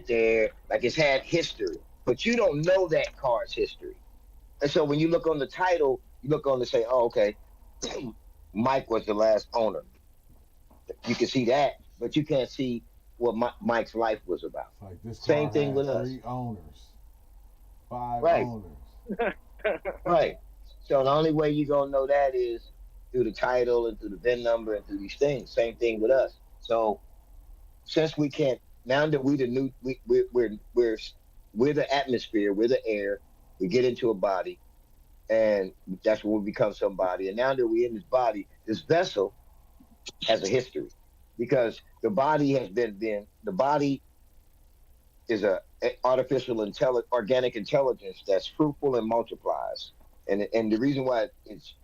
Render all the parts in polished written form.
there, like it's had history, but you don't know that car's history. And so when you look on the title, you look on to say, oh, okay, Mike was the last owner. You can see that, but you can't see what Mike's life was about. It's like this Same car thing with had us. 3 owners, 5 Right, owners. right. So the only way you're gonna know that is through the title and through the VIN number and through these things. Same thing with us. So since we can't now that we the new we're the atmosphere, we're the air, we get into a body and that's when we become somebody. And now that we're in this body, this vessel has a history because the body has been the body is a artificial organic intelligence that's fruitful and multiplies. And the reason why it's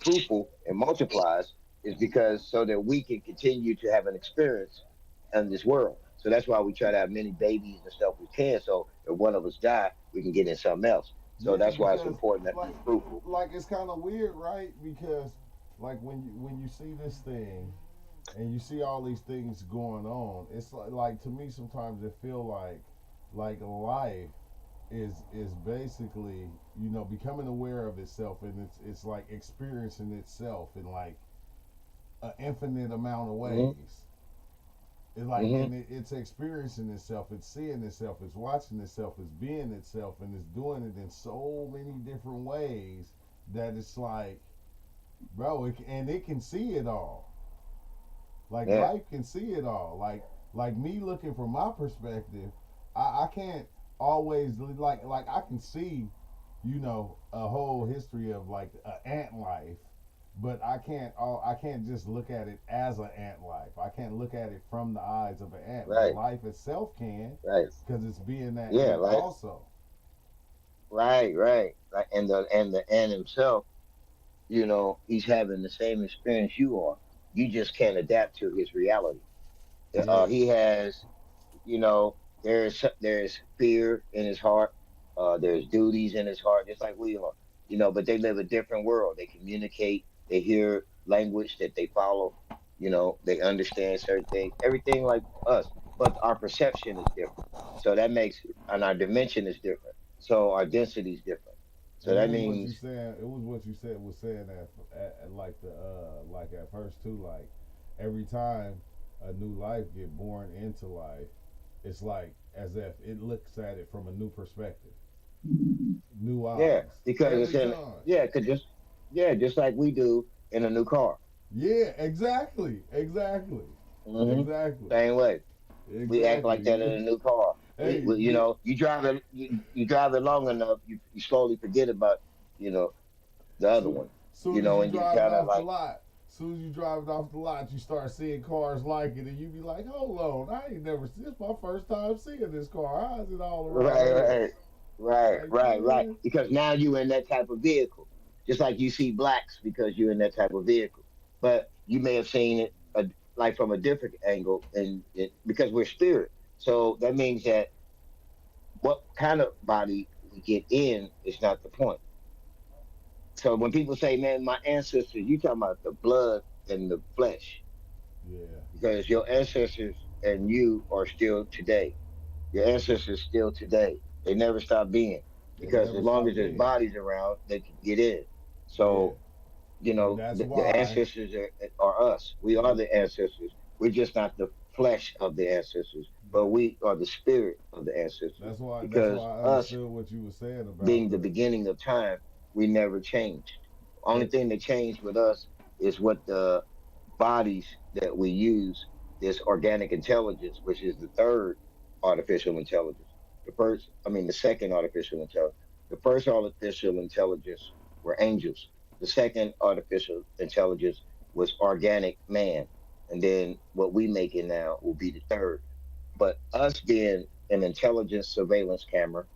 fruitful and multiplies is because so that we can continue to have an experience in this world. So that's why we try to have many babies and stuff we can. So if one of us die, we can get in something else. So Yeah, that's why it's because important that like we're fruitful. like it's kind of weird, right? Because like when you see this thing and you see all these things going on, it's like to me sometimes it feel like life is basically becoming aware of itself, and it's like experiencing itself in like an infinite amount of Hmm. ways. It's like, Hmm. and it's experiencing itself, it's seeing itself, it's watching itself, it's being itself, and it's doing it in so many different ways that it's like, bro, and it can see it all. Like Yeah. life can see it all. Like me looking from my perspective, I can't always like I can see, a whole history of like ant life, but I can't just look at it as an ant life. I can't look at it from the eyes of an ant, but Right. life itself can, Right. because it's being that Yeah. ant Like. also. Right. Right. Like and the ant himself, he's having the same experience you are. You just can't adapt to his reality. Yeah, He has, there's fear in his heart. There's duties in his heart, just like we are. But they live a different world. They communicate. They hear language that they follow. They understand certain things. Everything like us, but our perception is different. So that makes and our dimension is different. So our density is different. So and it that was what you means, said. It was what you said was saying at like the like at first too. Like every time a new life get born into life, it's like as if it looks at it from a new perspective, new yeah, eyes because it's every in, time. yeah, cause just like we do in a new car. Yeah, exactly, exactly, Hmm. exactly, Same way. We act like that in exactly. a new car. Hey, get You drive it long enough, you slowly forget about, you know, the other soon, one, soon as you and you drive it kind of off the like, lot. Soon as you drive it off the lot, you start seeing cars like it, and you be like, "Hold on, I ain't never. This is my first time seeing this car. How is it all around right, here?" right, right, Like, right, right. man, Because now you're in that type of vehicle, just like you see blacks because you're in that type of vehicle. But you may have seen it like from a different angle, and because we're spirit. So that means that what kind of body we get in is not the point. So when people say, "Man, my ancestors," you talking about the blood and the flesh, yeah, because your ancestors and you are still today. Your ancestors still today. They never stop being they because never as long stop as there's being. bodies around, they can get in. Yeah, So and that's the why. ancestors are us. We are That, the ancestors. We're just not the flesh of the ancestors, but that we are the spirit of the ancestors. that's Because why I us understood what you were saying about being the the. beginning of time, we never changed. Only That thing that changed with us is what the bodies that we use, this organic intelligence, which is the third artificial intelligence. The second artificial intelligence. The first artificial intelligence were angels. The second artificial intelligence was organic man. And then what we make it now will be the third. But us being an intelligence surveillance camera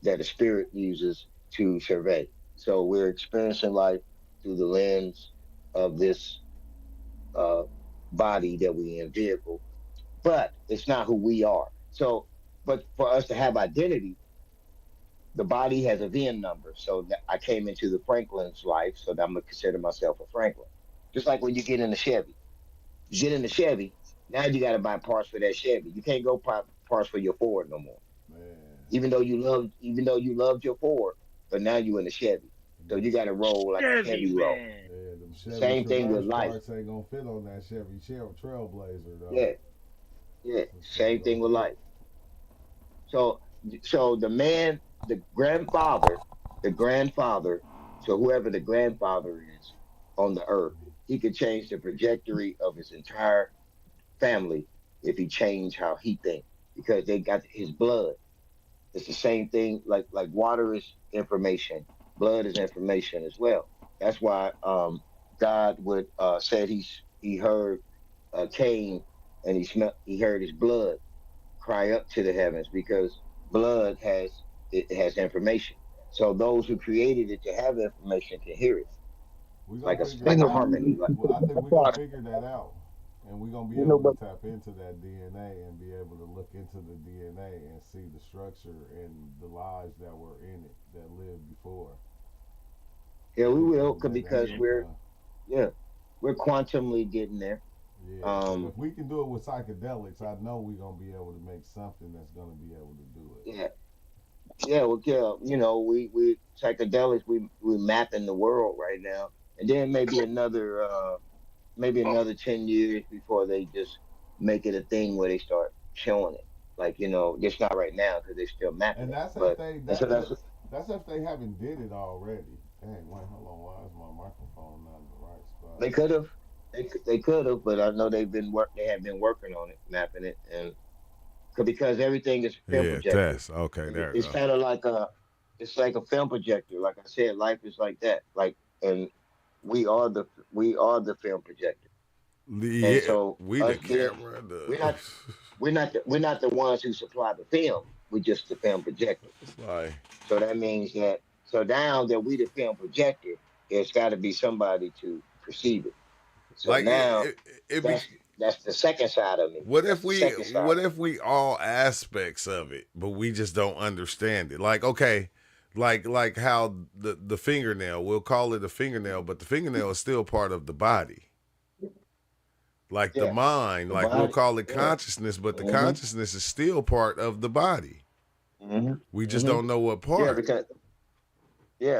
that the spirit uses to survey. So we're experiencing life through the lens of this uh, body that we in vehicle, but it's not who we are. So, but for us to have identity, the body has a VIN number. So I came into the Franklin's life, so I'm gonna consider myself a Franklin. Just like when you get in a Chevy, you get in the Chevy. Now you got to buy parts for that Chevy. You can't go parts for your Ford no more. Man, Even though you loved your Ford, but now you in a Chevy, so them, you got to roll like a Chevy Chevy roll. man. yeah, them The Chevy same thing with Traverse life. parts ain't gonna fit on that Chevy Trailblazer though. Yeah, yeah. It's ain't Same gonna thing with fit. life. So the man, the grandfather, the grandfather, so whoever the grandfather is on the earth, he could change the trajectory of his entire family if he changed how he thinks because they got his blood. It's the same thing. Like water is information, blood is information as well. That's why God would said he heard Cain and he heard his blood cry up to the heavens because blood has information. So those who created it to have information can hear it. We It's gonna like a figure like it a out. harmony. Like Well, I think we gonna figure that out, and we gonna be able to but tap into that DNA and be able to look into the DNA and see the structure and the lives that were in it that lived before. yeah, I we think will that's because Yeah. what's we're gonna. yeah we're quantumly getting there. Yeah, and Um, if we can do it with psychedelics, I know we're gonna be able to make something that's gonna be able to do it. yeah, yeah, well, yeah, we psychedelics, we mapping the world right now, and then maybe another 10 years before they just make it a thing where they start showing it. Like just not right now because they're still mapping And it. that's if But they and so that that's that's if they haven't did it already. Dang, wait, hold on. Why is my microphone not in the right spot? they could have, they could have, but I know they have been working on it, mapping it, and because everything is a film Yeah, projector. test. Okay, there we It's go. kind of like it's like a film projector. Like I said, life is like that. Like, and we are the film projector. And Yeah, so we the us being camera. we're The not we're not the ones who supply the film. We're just the film projector. it's like So that means that so now that we the film projector, there's got to be somebody to perceive it. So like now it be. that's that's the second side of me. What That's if the we second side what of if we all aspects of it, but we just don't understand it? Like okay, like how the fingernail, we'll call it a fingernail, but the fingernail is still part of the body. Like me. the Yeah, mind, the like we'll body. call it Yeah. consciousness, but the hmm consciousness is still part of the body. hmm We just hmm don't know what Yeah, part. because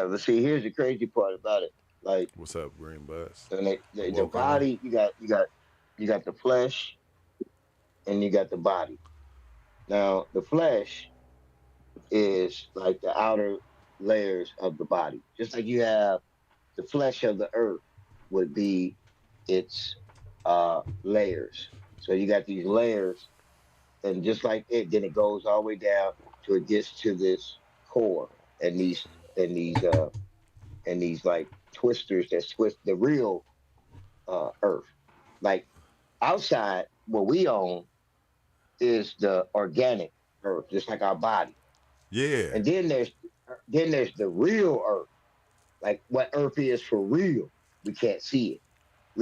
but see, here's the crazy part about it. Like What's up, Green Bus? the Welcome. body, you got the flesh and you got the body. Now, the flesh is like the outer layers of the body. Just like you have the flesh of the earth would be its layers. So you got these layers, and just like it, then it goes all the way down till it gets to this core, and these like twisters that twist the real earth. Like outside, what we own is the organic earth, just like our body. Yeah, And then there's the real earth, like what earth is for real. We can't see it.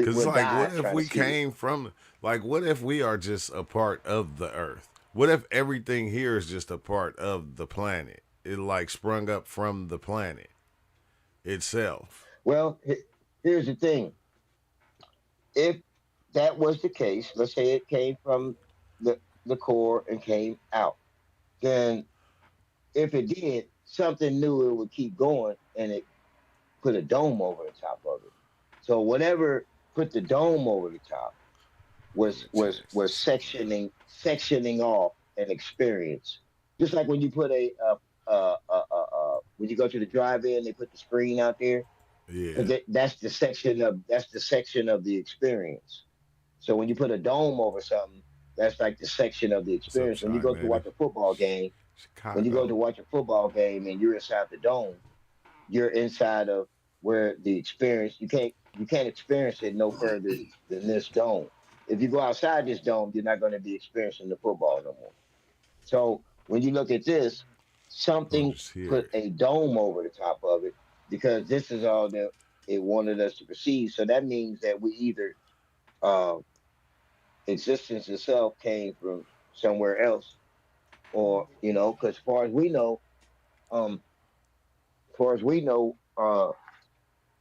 cause We'll like, die what if trying to we see it. came from? Like, what if we are just a part of the Earth? What if everything here is just a part of the planet? It like sprung up from the planet itself. Well, here's the thing: if that was the case, let's say it came from the core and came out, then if it did, something new, it would keep going, and it put a dome over the top of it. So whatever put the dome over the top Let was me was change was this up, man. sectioning off an experience. Just like when you put when you go to the drive-in, they put the screen out there Yeah, because that's the section of the experience. So when you put a dome over something, that's like the section of the what's up, experience. When you Shy go to watch Native? a football game, when you go Chicago. to watch a football game and you're inside the dome, you're inside of where the experience you can't experience it no further than this dome. If you go outside this dome, you're not going to be experiencing the football no more. So when you look at this, I'm something just put here. a dome over the top of it because this is all that it wanted us to perceive. So that means that we either uh, existence itself came from somewhere else, or because um, far as we know,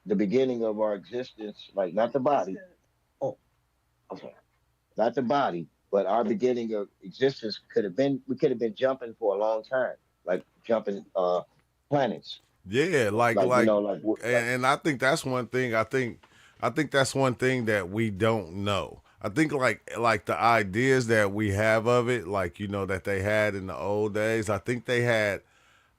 the beginning of our existence, like not the body. Oh, I'm sorry, not the body, but our beginning of existence could have been we could have been jumping for a long time, like jumping planets, Yeah, like like and I think that's one thing. I think that's one thing that we don't know. I think like the ideas that we have of it, like that they had in the old days. I think they had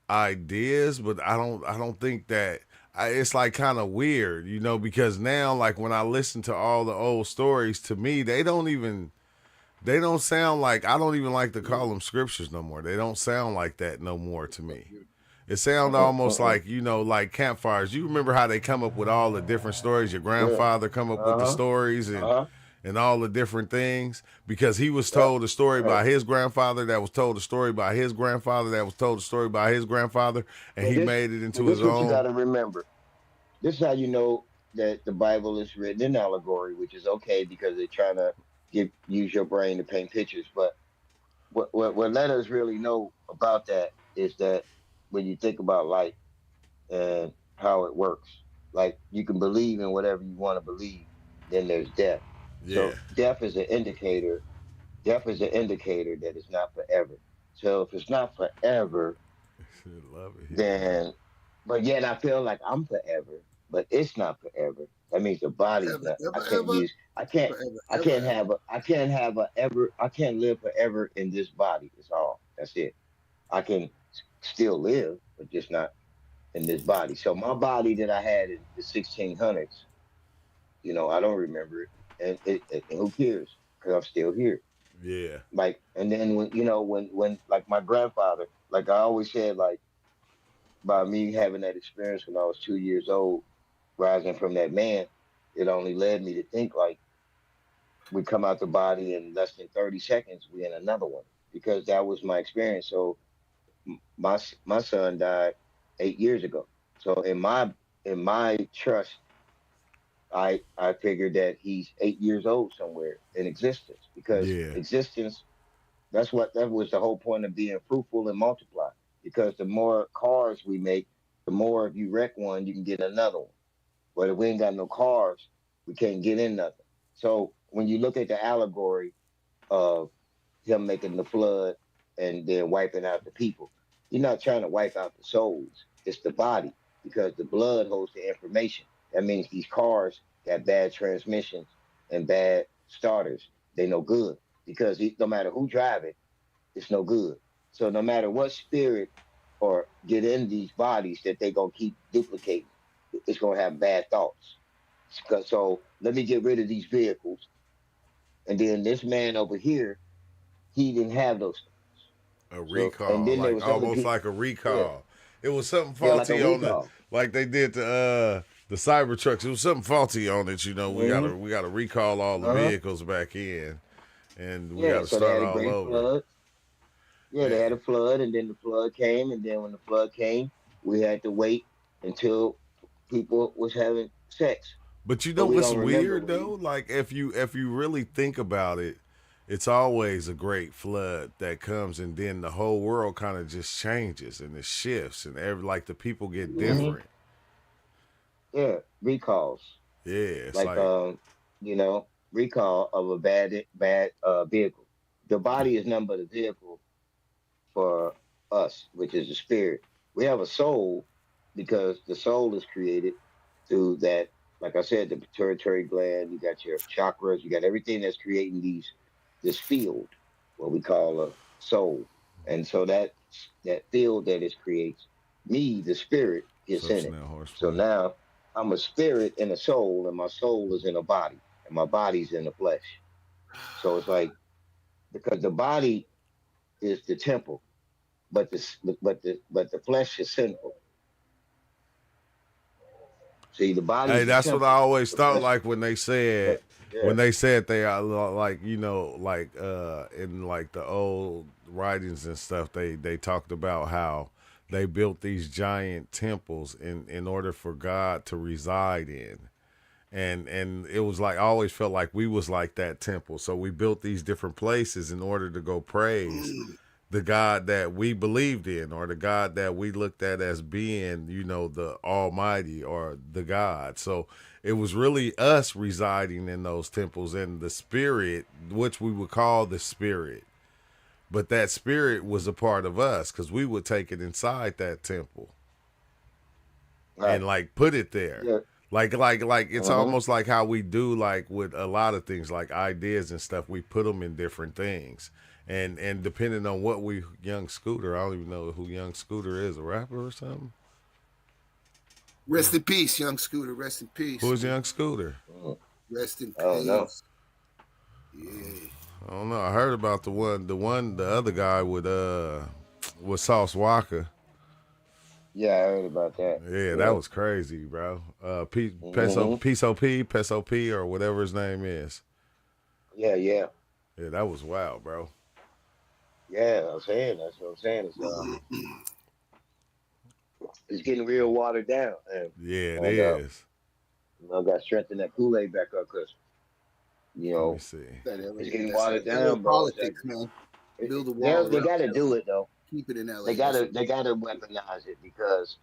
ideas, but I don't think that. It's like kind of weird, because now like when I listen to all the old stories, to me they don't sound like, I don't even like to call them scriptures no more. They don't sound like that no more to me. It sounds uh-uh, almost uh-uh, like, like campfires. You remember how they come up with all the different stories? Your yeah, grandfather come up with the uh-huh, stories uh-huh, and all the different things because he was yep, told a story right. by his grandfather that was told a story by his grandfather that was told a story by his grandfather, and Well, he this made it well, into his this what you got own. to remember. This is how you know that the Bible is written in allegory, which is okay because they're trying to use your brain to paint pictures. But what let us really know about that is that when you think about life and how it works, like you can believe in whatever you want to believe, then there's death. Yeah. So death is an indicator that it's not forever. So if it's not forever, Love it here. then but yet I feel like I'm forever, but it's not forever. That means the body's Ever, not. I ever, can't ever, use. I can't. forever, I ever, can't ever. have a. I can't have a ever. I can't live forever in this body. It's all. That's it. I can still live, but just not in this body. So my body that I had in the 1600s, I don't remember it, and and who cares? Because I'm still here. Yeah. Like, and then when like my grandfather, like I always said, like by me having that experience when I was 2 years old, rising from that man, it only led me to think like we come out the body in less than 30 seconds, we in another one because that was my experience. So my son died 8 years ago. So in my trust, I figured that he's 8 years old somewhere in existence because Yeah. existence. That was the whole point of being fruitful and multiply. Because the more cars we make, the more if you wreck one, you can get another one. But if we ain't got no cars, we can't get in nothing. So when you look at the allegory of him making the flood and then wiping out the people, you're not trying to wipe out the souls. It's the body because the blood holds the information. That means these cars got bad transmissions and bad starters. They no good because no matter who drive it, it's no good. So no matter what spirit or get in these bodies that they gonna keep duplicating, it's gonna have bad thoughts. So let me get rid of these vehicles, and then this man over here, he didn't have those things. A So and recall, then there like was other almost people. like a Yeah, recall. It was something yeah, like a faulty on the, recall. like they did the cyber trucks. It was something faulty on it. Mm-hmm. We gotta recall all the Uh huh. vehicles back in, and we Yeah. gotta So they start had a all great over. flood. Yeah, they And, had a flood, and then the flood came, and then when the flood came, we had to wait until people was having sex. but But we what's don't remember weird when though? you. Like if you really think about it, it's always a great flood that comes, and then the whole world kind of just changes and it shifts, and like the people get Hmm. different. Yeah, recalls. Yeah, it's Like like recall of a bad vehicle. The body is nothing but a vehicle for us, which is the spirit. We have a soul because the soul is created through that, like I said, the pituitary gland, you got your chakras, you got everything that's creating this field, what we call a soul. And so that field that it creates, me, the spirit, what's gets up, in it. Snail So Horseplay? now I'm a spirit and a soul, and my soul is in a body, and my body's in the flesh. So it's like because the body is the temple, but the flesh is sinful. See, the body Hey, is the that's what I temple. always The thought. flesh, Like yeah, yeah. when they said they are like like in like the old writings and stuff, they talked about how they built these giant temples in order for God to reside in. And it was like I always felt like we was like that temple. So we built these different places in order to go praise the God that we believed in, or the God that we looked at as being, the Almighty or the God. So it was really us residing in those temples, and the spirit, which we would call the spirit. But that spirit was a part of us because we would take it inside that temple Right. and like put it there. Yeah. Like it's Uh-huh. almost like how we do like with a lot of things like ideas and stuff. We put them in different things, and depending on what we Young Scooter, I don't even know who Young Scooter is, a rapper or something. Rest in peace, young Scooter. Rest in peace, Who is man. Young Scooter? Rest in Oh no. peace. Yeah. I don't know. I heard about the other guy with Sauce Walker. Yeah, I heard about that. Yeah, that Yeah. was crazy, bro. Hmm. Peso P, or whatever his name is. Yeah, yeah, Yeah, that was wild, bro. yeah. I'm saying that's what I'm saying. It's getting real watered down, Yeah, it and is. got to strengthen that Kool Aid back up because you Let me know see. That it's LA, getting that's watered that LA down, bro. It's like politics, man. Build a they wall they around got to LA. do it though. Keep it in LA. They That's gotta they gotta weaponize it because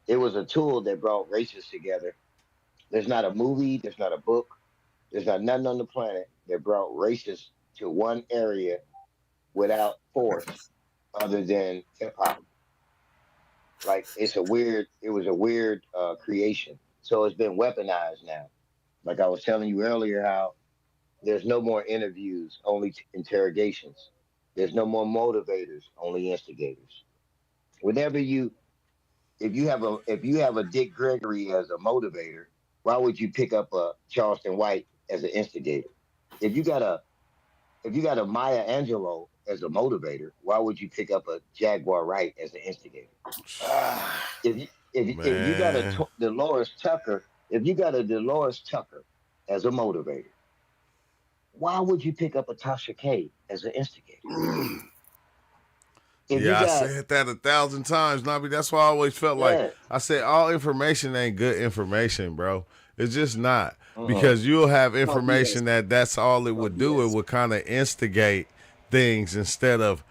it was a tool that brought races together. There's not a movie, there's not a book, there's not nothing on the planet that brought races to one area without force other than hip hop. Like it was a weird creation. So it's been weaponized now. Like I was telling you earlier, how there's no more interviews, only interrogations. There's no more motivators, only instigators. Whenever you if you have a Dick Gregory as a motivator, why would you pick up a Charleston White as an instigator? If you got a if you got a Maya Angelou as a motivator, why would you pick up a Jaguar Wright as an instigator? If you got a Man. Dolores Tucker, if you got a Dolores Tucker as a motivator, why would you pick up a Tasha K as an instigator? If you Yeah, I got said that 1,000 times, Nobby. That's why I always felt like yeah, I said all information ain't good information, bro. It's just not, uh-huh, because you'll have all BS. information that's all it All would do. It BS. would kind of instigate things instead of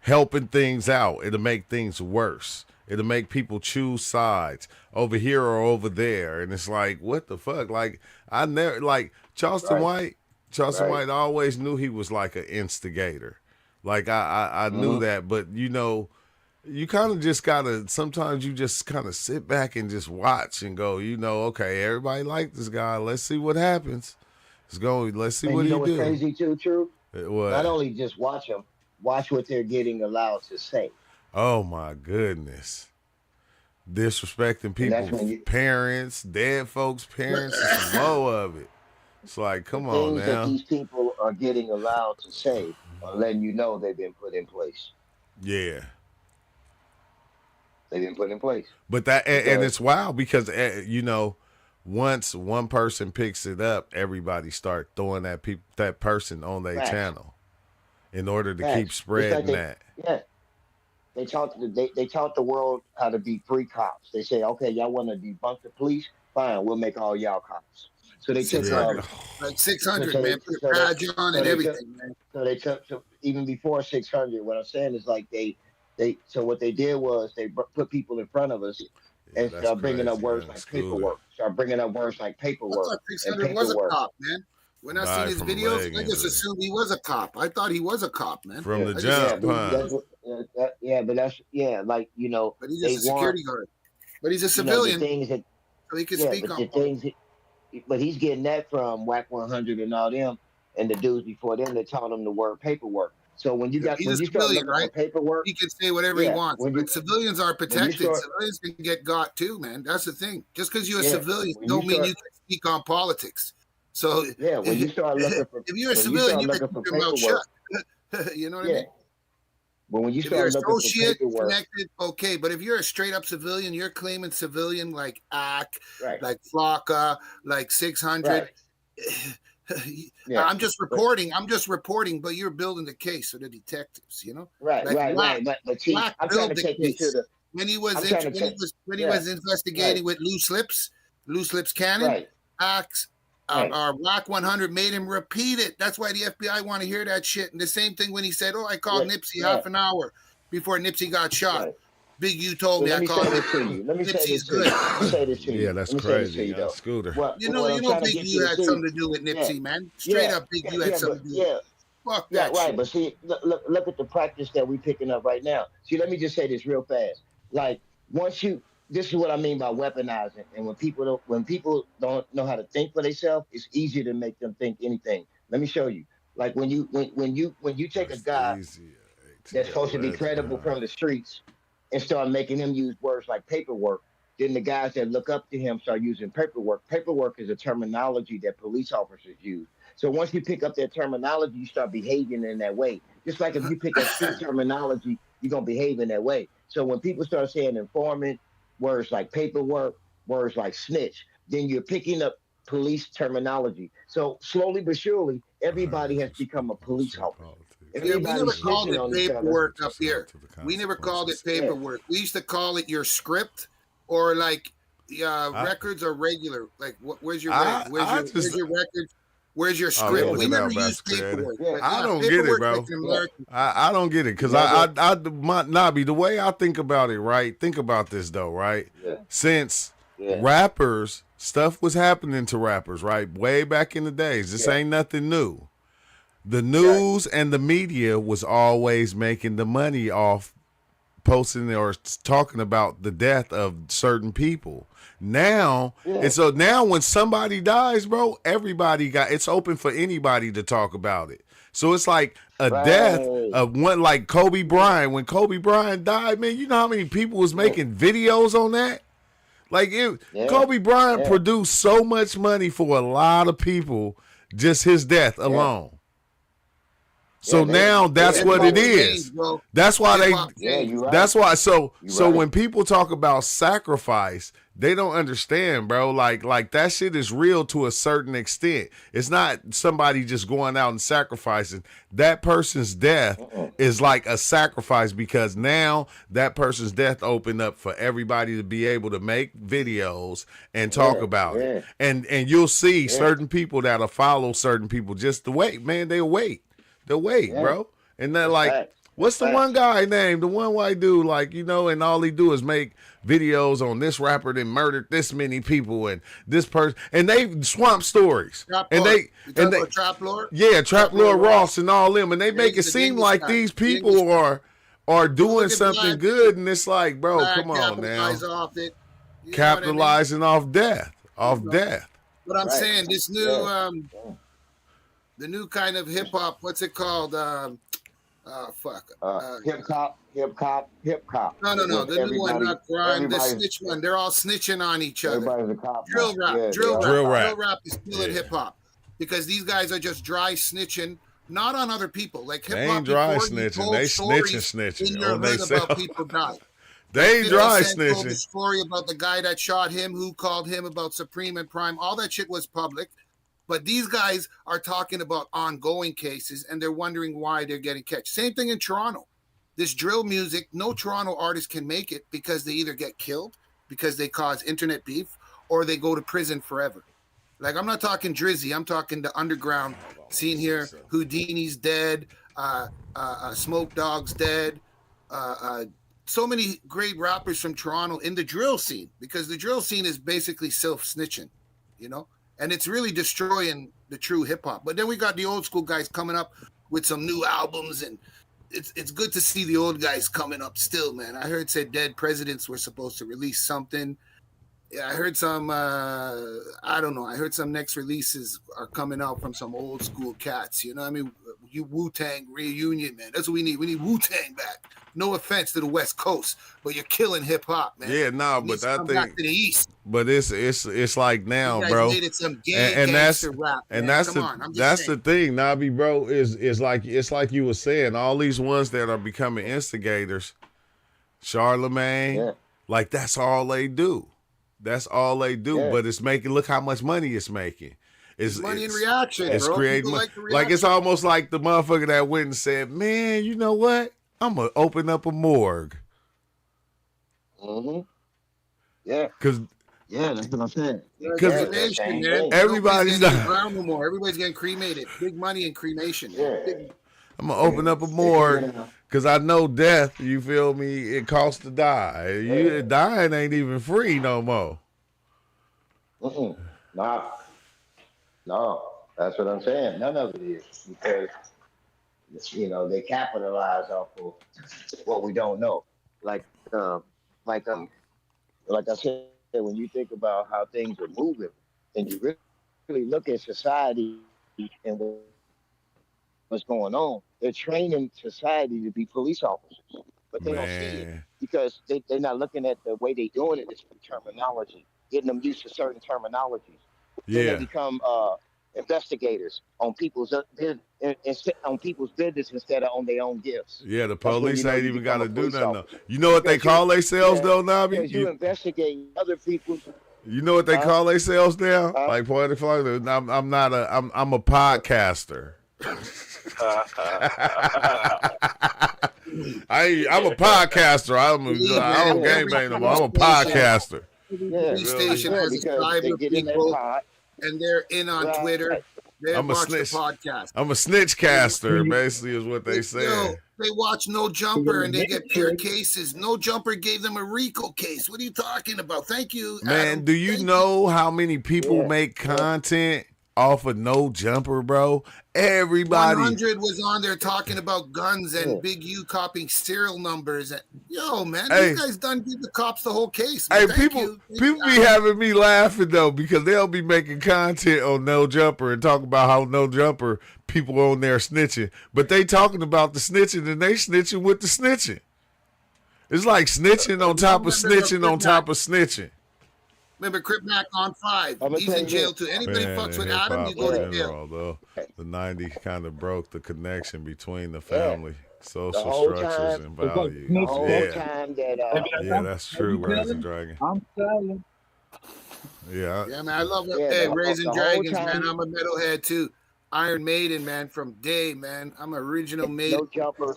helping things out. It'll make things worse. It'll make people choose sides over here or over there, and it's like, what the fuck? Like I never like Charleston right, White. Charleston right, White always knew he was like an instigator. Like I knew uh-huh, that, but you kind of just gotta. Sometimes you just kind of sit back and just watch and go, okay, everybody like this guy. Let's see what happens. Let's see and what you know he what's do. crazy too, True? Not What? only just watch them, watch what they're getting allowed to say, Oh my goodness. Disrespecting and that's people's when you parents, dead folks' parents, and some more of it. It's like, the come on things that now. these people are getting allowed to say are letting you know they've been put in place. Yeah. They've been put in place But and because it's wild because once one person picks it up, everybody start throwing that person on their facts, channel in order to keep facts. It's like spreading that. yeah, they taught the world how to be free cops. They say, okay, y'all want to debunk the police? Fine, we'll make all y'all cops. So they took Yeah. 600. Like so 600, so man. they Put a so they badge on so and they took everything, man. so even before 600. What I'm saying is like they so what they did was they put people in front of us Yeah, and that's start bringing up crazy, words young like Scooter. paperwork. Start bringing up words like I paperwork thought and 600 was a paperwork. cop, man. When I seen Died his from a videos, leg I just injury. assumed he was a cop. I thought he was a cop, man. From Yeah, the I just yeah, jump, but assumed he huh? that's was. what. But that's like But he's just they a want security guard. But he's a the civilian, things that so he can yeah, speak but on the politics. things but he's getting that from Whack 100 and all them and the dudes before them that taught him the word paperwork. So Yeah, he's a when you start civilian, looking for right? paperwork, He can say whatever he yeah, wants. But civilians are when you protected. start Civilians can get got too, man. That's the thing. Just because you're a yeah, civilian when you don't mean start you can speak on politics. So yeah, if you're a when you civilian, start you can looking keep for your mouth shut. paperwork, You know what I yeah, mean? but when you If you're start looking for associate paperwork, connected, okay. But if you're a straight up civilian, you're claiming civilian like ACK, right, like Flocka, like 600. right, yeah, I'm just but reporting. I'm just reporting, but you're building the case for the detectives, right, Like right, Whack. right. But see, Whack I'm trying built to the take you to case the when he was I'm trying to when take he yeah, was right, investigating with loose lips cannon. right, Axe Rock 100 made him repeat it. That's why the FBI want to hear that shit. And the same thing when he said, "Oh, I called Nipsey half an hour before Nipsey got shot." Right. Big U told Well, me let I me called say this to you. Let me say Nipsey's this to you. good. Let me say this to you. Yeah, that's Let me say this to crazy. you, though. Scooter. What You know, I'm trying to Big get U you to had see. something to do with Nipsey, man. Straight up, Big U had something to do with it. Fuck Yeah, that right. shit. But see, look at the practice that we picking up right now. See, let me just say this real fast. Like, once you, this is what I mean by weaponizing. And when people don't know how to think for themselves, it's easier to make them think anything. Let me show you. Like when you take a It's guy easier that's to supposed to be credible weaponize. from the streets and start making him use words like paperwork, then the guys that look up to him start using paperwork. Paperwork is a terminology that police officers use. So once you pick up that terminology, you start behaving in that way. Just like if you pick up street terminology, you're gonna behave in that way. So when people start saying informant, words like paperwork, words like snitch, then you're picking up police terminology. So slowly but surely, All right, everybody as has we speak become a on police street officer. politics, Yeah, we never Everybody's called snitching it on each other. paperwork subject up yourself here. to the We never called it consequences. Yeah. paperwork. We used to call it your script, or like I records are regular. Like, where's your I I where's just your records? Where's your oh yeah, script? Yeah. We look it never out, used Master Creator. paperwork, Yeah. but I yeah, don't get it, paperwork like bro. an Yeah. American. I don't get it You because never. Nobby, the way I think about it, right? Think about this though, right? Yeah. Since Yeah. rappers, stuff was happening to rappers, right? Way back in the days. This Yeah. ain't nothing new. The Right. news and the media was always making the money off posting or talking about the death of certain people. Now, Yeah. and so now when somebody dies, bro, everybody got it's open for anybody to talk about it. So it's like a death Right. of one like Kobe Yeah. Bryant. When Kobe Bryant died, man, you know how many people was Yeah. making videos on that? Like Yeah. Kobe Bryant Yeah. produced so much money for a lot of people, just his death Yeah. alone. Yeah. So now It's that's Yeah. hip what You it hop right. changed, is. bro. That's why Hip they hop Yeah. changed. You right. that's why You so right. when people talk about sacrifice, they don't understand, bro. Like that shit is real to a certain extent. It's not somebody just going out and sacrificing. That person's death Uh-uh. is like a sacrifice because now that person's death opened up for everybody to be able to make videos and talk Yeah. about it. Yeah. And you'll see Yeah. certain people that'll follow certain people just to wait, man. They'll wait. They'll wait, Yeah. bro. And they're That's like, facts. That's what's the one facts. guy name? The one white dude, like, and all he do is make videos on this rapper that murdered this many people and this person, and they swamp stories, Trap and Lord. they, You talking and they, about Trap Lord? yeah, Trap Trap Lord Lord Ross. Ross and all them, and they Yeah, make it he's the seem English like guy. these The English people guy. are Dude, doing look at something Vlad good, too. and it's like, bro, Vlad come on now, capitalize off it. You know what I mean? capitalizing off death, You off know. death. But I'm Right. saying this new Yeah. Yeah. the new kind of hip hop, what's it called? Fuck. Hip hop. Hip hop. Hip hop. No. With The new one, not grime. The everybody's, snitch one. They're all snitching on each other. everybody's a cop Drill now. rap, Yeah. They drill all rap, Drill cops. rap. drill rap is killing Yeah, hip hop because these guys are just dry snitching, not on other people. Like hip they hop ain't dry before, you snitching, told they stories snitching in your on hood about themselves. people dying. Like They ain't 50 dry Cent told the snitching. story about the guy that shot him, who called him about Supreme and Prime. All that shit was public. But these guys are talking about ongoing cases and they're wondering why they're getting catch. Same thing in Toronto. This drill music, no Toronto artist can make it because they either get killed because they cause internet beef or they go to prison forever. Like, I'm not talking Drizzy, I'm talking the underground scene here. Houdini's dead, Smoke Dogg's dead, so many great rappers from Toronto in the drill scene because the drill scene is basically self-snitching, you know? And it's really destroying the true hip-hop. But then we got the old school guys coming up with some new albums, and it's good to see the old guys coming up still, man. I heard said Dead Presidents were supposed to release something. Yeah, I heard some, I don't know. I heard some next releases are coming out from some old school cats. You know what I mean? You Wu-Tang reunion, man. That's what we need. We need Wu-Tang back. No offense to the West Coast, but you're killing hip hop, man. Yeah, no, It needs but to I come think, back to the East. but it's like now, You guys bro, made it some gay and that's gangster rap, and man. that's Come the on, I'm just that's saying. the thing, Nabi, bro, is like it's like you were saying, all these ones that are becoming instigators, Charlemagne, Yeah. like that's all they do. That's all they do. Yeah. But it's making look how much money it's making. It's Money and reaction, It's bro. creating People money. like the Like it's reaction. almost like the motherfucker that went and said, "Man, you know what? I'm gonna open up a morgue." Mm-hmm. Yeah. Cause Yeah, that's what I'm saying. Because Yeah, the Cremation, same man. thing. Nobody's everybody's getting in the not. ground no more. Everybody's getting cremated. Big money in cremation, man. Yeah. Big, I'm gonna open up a They morgue figured out. because I know death. You feel me? It costs to die. Yeah. You dying ain't even free no more. Mm-mm. Nah, no. That's what I'm saying. None of it is because they capitalize off of what we don't know. Like like like I said, when you think about how things are moving, and you really look at society and what's going on, they're training society to be police officers, but they don't see it because Man, they're not looking at the way they doing it. It's through terminology, getting them used to certain terminologies. Then they yeah, become investigators on on people's business instead of on their own gifts. yeah. The That's when you police know ain't you even got become a to do police nothing. Though. officer You know what they because you, call themselves yeah, though, Nobby? because you investigate other people's, You know what they huh? call themselves now? Huh? Like poetic Florida. I'm not a. I'm a podcaster. I'm a podcaster. believe, I man. don't Yeah, game Every bang no more. police I'm a station, podcaster. every yeah, You police feel me? station yeah. has a Because tribe they of get in that people, pod, and they're in on right? Twitter. They I'm a watch the snitch. podcast. I'm a snitch caster. Basically, is what they Yo, saying. they watch No Jumper and they get pure cases. No Jumper gave them a RICO case. What are you talking about? Thank you, Man, Adam. do you Thank you. know how many people Yeah, make yeah. content off of No Jumper, bro? Everybody. 100 was on there talking about guns and Yeah. Big U copying serial numbers. And yo, man, these Hey, guys done give the cops the whole case, man. hey, Thank people, you. Thank you, people be Adam. having me laughing though because they'll be making content on No Jumper and talk about how No Jumper people on there snitching, but they talking about the snitching and they snitching with the snitching. It's like snitching on You top of remember snitching Crip on Mac? top of snitching. Remember Crip Mac on 5. I'm gonna He's tell in you jail this. too. Anybody Man, fucks in with hip Adam, you hop go in to Yeah, jail. general, though, the '90s kind of broke the connection between the yeah. family, The social whole structures, time, and the values. whole Yeah, time that yeah, that's true. Rising Dragon. I'm telling. Yeah, Yeah, man. I love it. yeah, Hey, Raising the whole Dragons, man. time, I'm a metalhead too. Iron Maiden, man, from day, man. I'm an original Maiden no jumper.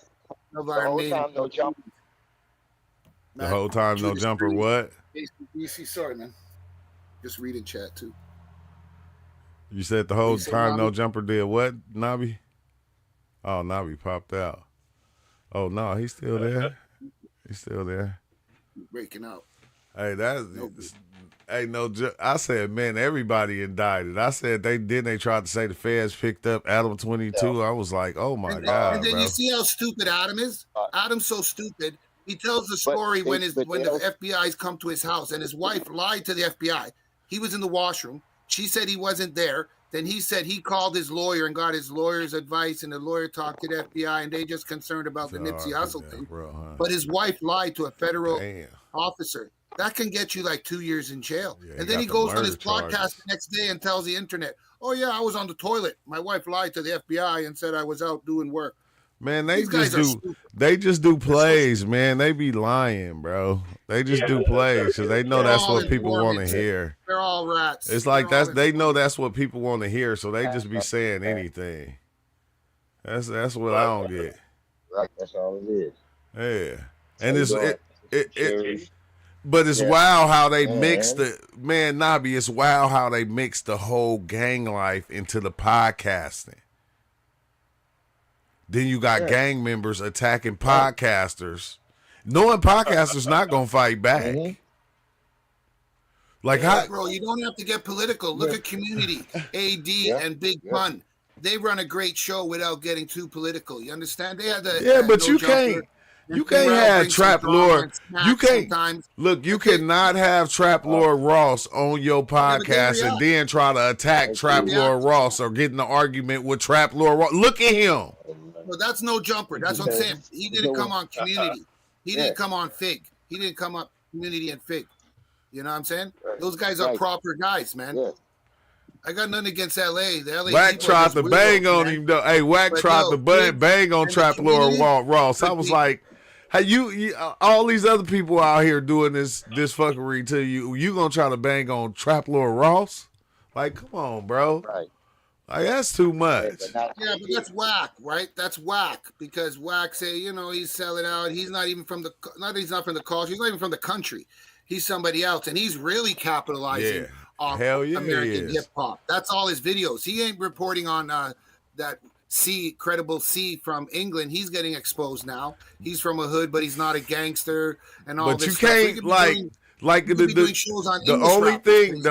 of The Iron whole Maiden. time, no jumper. the Man, whole time No Judas Jumper. Priest, What AC/DC. Sorry, man. Just reading chat too. you said? The What whole you say, time No Nobby? Jumper did what? Nobby? Oh, Nobby popped out. Oh no, he's still there. He's still there. Breaking out. Hey, No, hey, I said, man, everybody indicted. I said they tried to say the feds picked up Adam Yeah. 22. I was like, oh my and god, then you bro. see how stupid Adam is. Uh, Adam's so stupid. He tells the but story they, but when they the also, FBI's come to his house and his wife lied to the FBI. He was in the washroom. She said he wasn't there. Then he said he called his lawyer and got his lawyer's advice, and the lawyer talked to the FBI, and they just concerned about the Nipsey Sorry, Hussle thing. bro, huh? But his wife lied to a federal Damn. officer. That can get you like 2 years in jail. Yeah, And then he got the goes on murder his podcast charges. the next day and tells the internet, "Oh yeah, I was on the toilet. My wife lied to the FBI and said I was out doing work." Man, These guys are stupid. they just do plays, man. They be lying, bro. They just do plays because they know They're that's all what people want to informants. hear. They're all rats. It's like They're all they know informants. that's what people want to hear, so they just be saying anything. That's what I don't get. right, that's all it is. Yeah, How and you it's doing? it Sherry? but it's Yeah, wild how they mix and the man Nobby. It's wild how they mix the whole gang life into the podcasting. Then you got yeah, gang members attacking right. podcasters, knowing podcasters not gonna fight back. Mm-hmm. Like Yeah, how? Bro, you don't have to get political. Look yeah, at Community, AD, yeah, and Big yeah. Pun. They run a great show without getting too political. You understand? They had the Yeah, but No you Jumper. can't. And You can't Pharrell have brings some Trap drama Lord. and You smack can't sometimes. look. You But they, cannot have Trap Uh, Lord Ross on your yeah, but they podcast and react. then try to attack that's They Trap true. Lord react. Ross or get in an argument with Trap Lord Ross. Look at him. No, that's No Jumper. That's what I'm saying. Because He didn't come so on Community. He yeah, didn't come on Fig. He didn't come up Community and Fig. You know what I'm saying? right, Those guys are right, proper guys, man. yeah, I got nothing against LA. The LA Wack people are tried just to bang weirdos, on man. him though. Hey, Wack But tried to yo, Fig bang on and the Trap Lord Community, Ross. I good was people. like, hey, all these other people out here doing this fuckery to you. You gonna try to bang on Trap Lord Ross? Like, come on, bro. right. Like that's too right? much. But not Yeah, but that's whack, right? That's whack because whack say, he's selling out. He's not even from the he's not from the culture. He's not even from the country. He's somebody else, and he's really Yeah. capitalizing off Hell yeah, he American hip is. hop. That's all his videos. He ain't reporting on that credible C from England. He's getting exposed now. He's from a hood, but he's not a gangster and all But you this stuff. So he can't could be doing like he could be doing shows on the English only rappers, but thing he's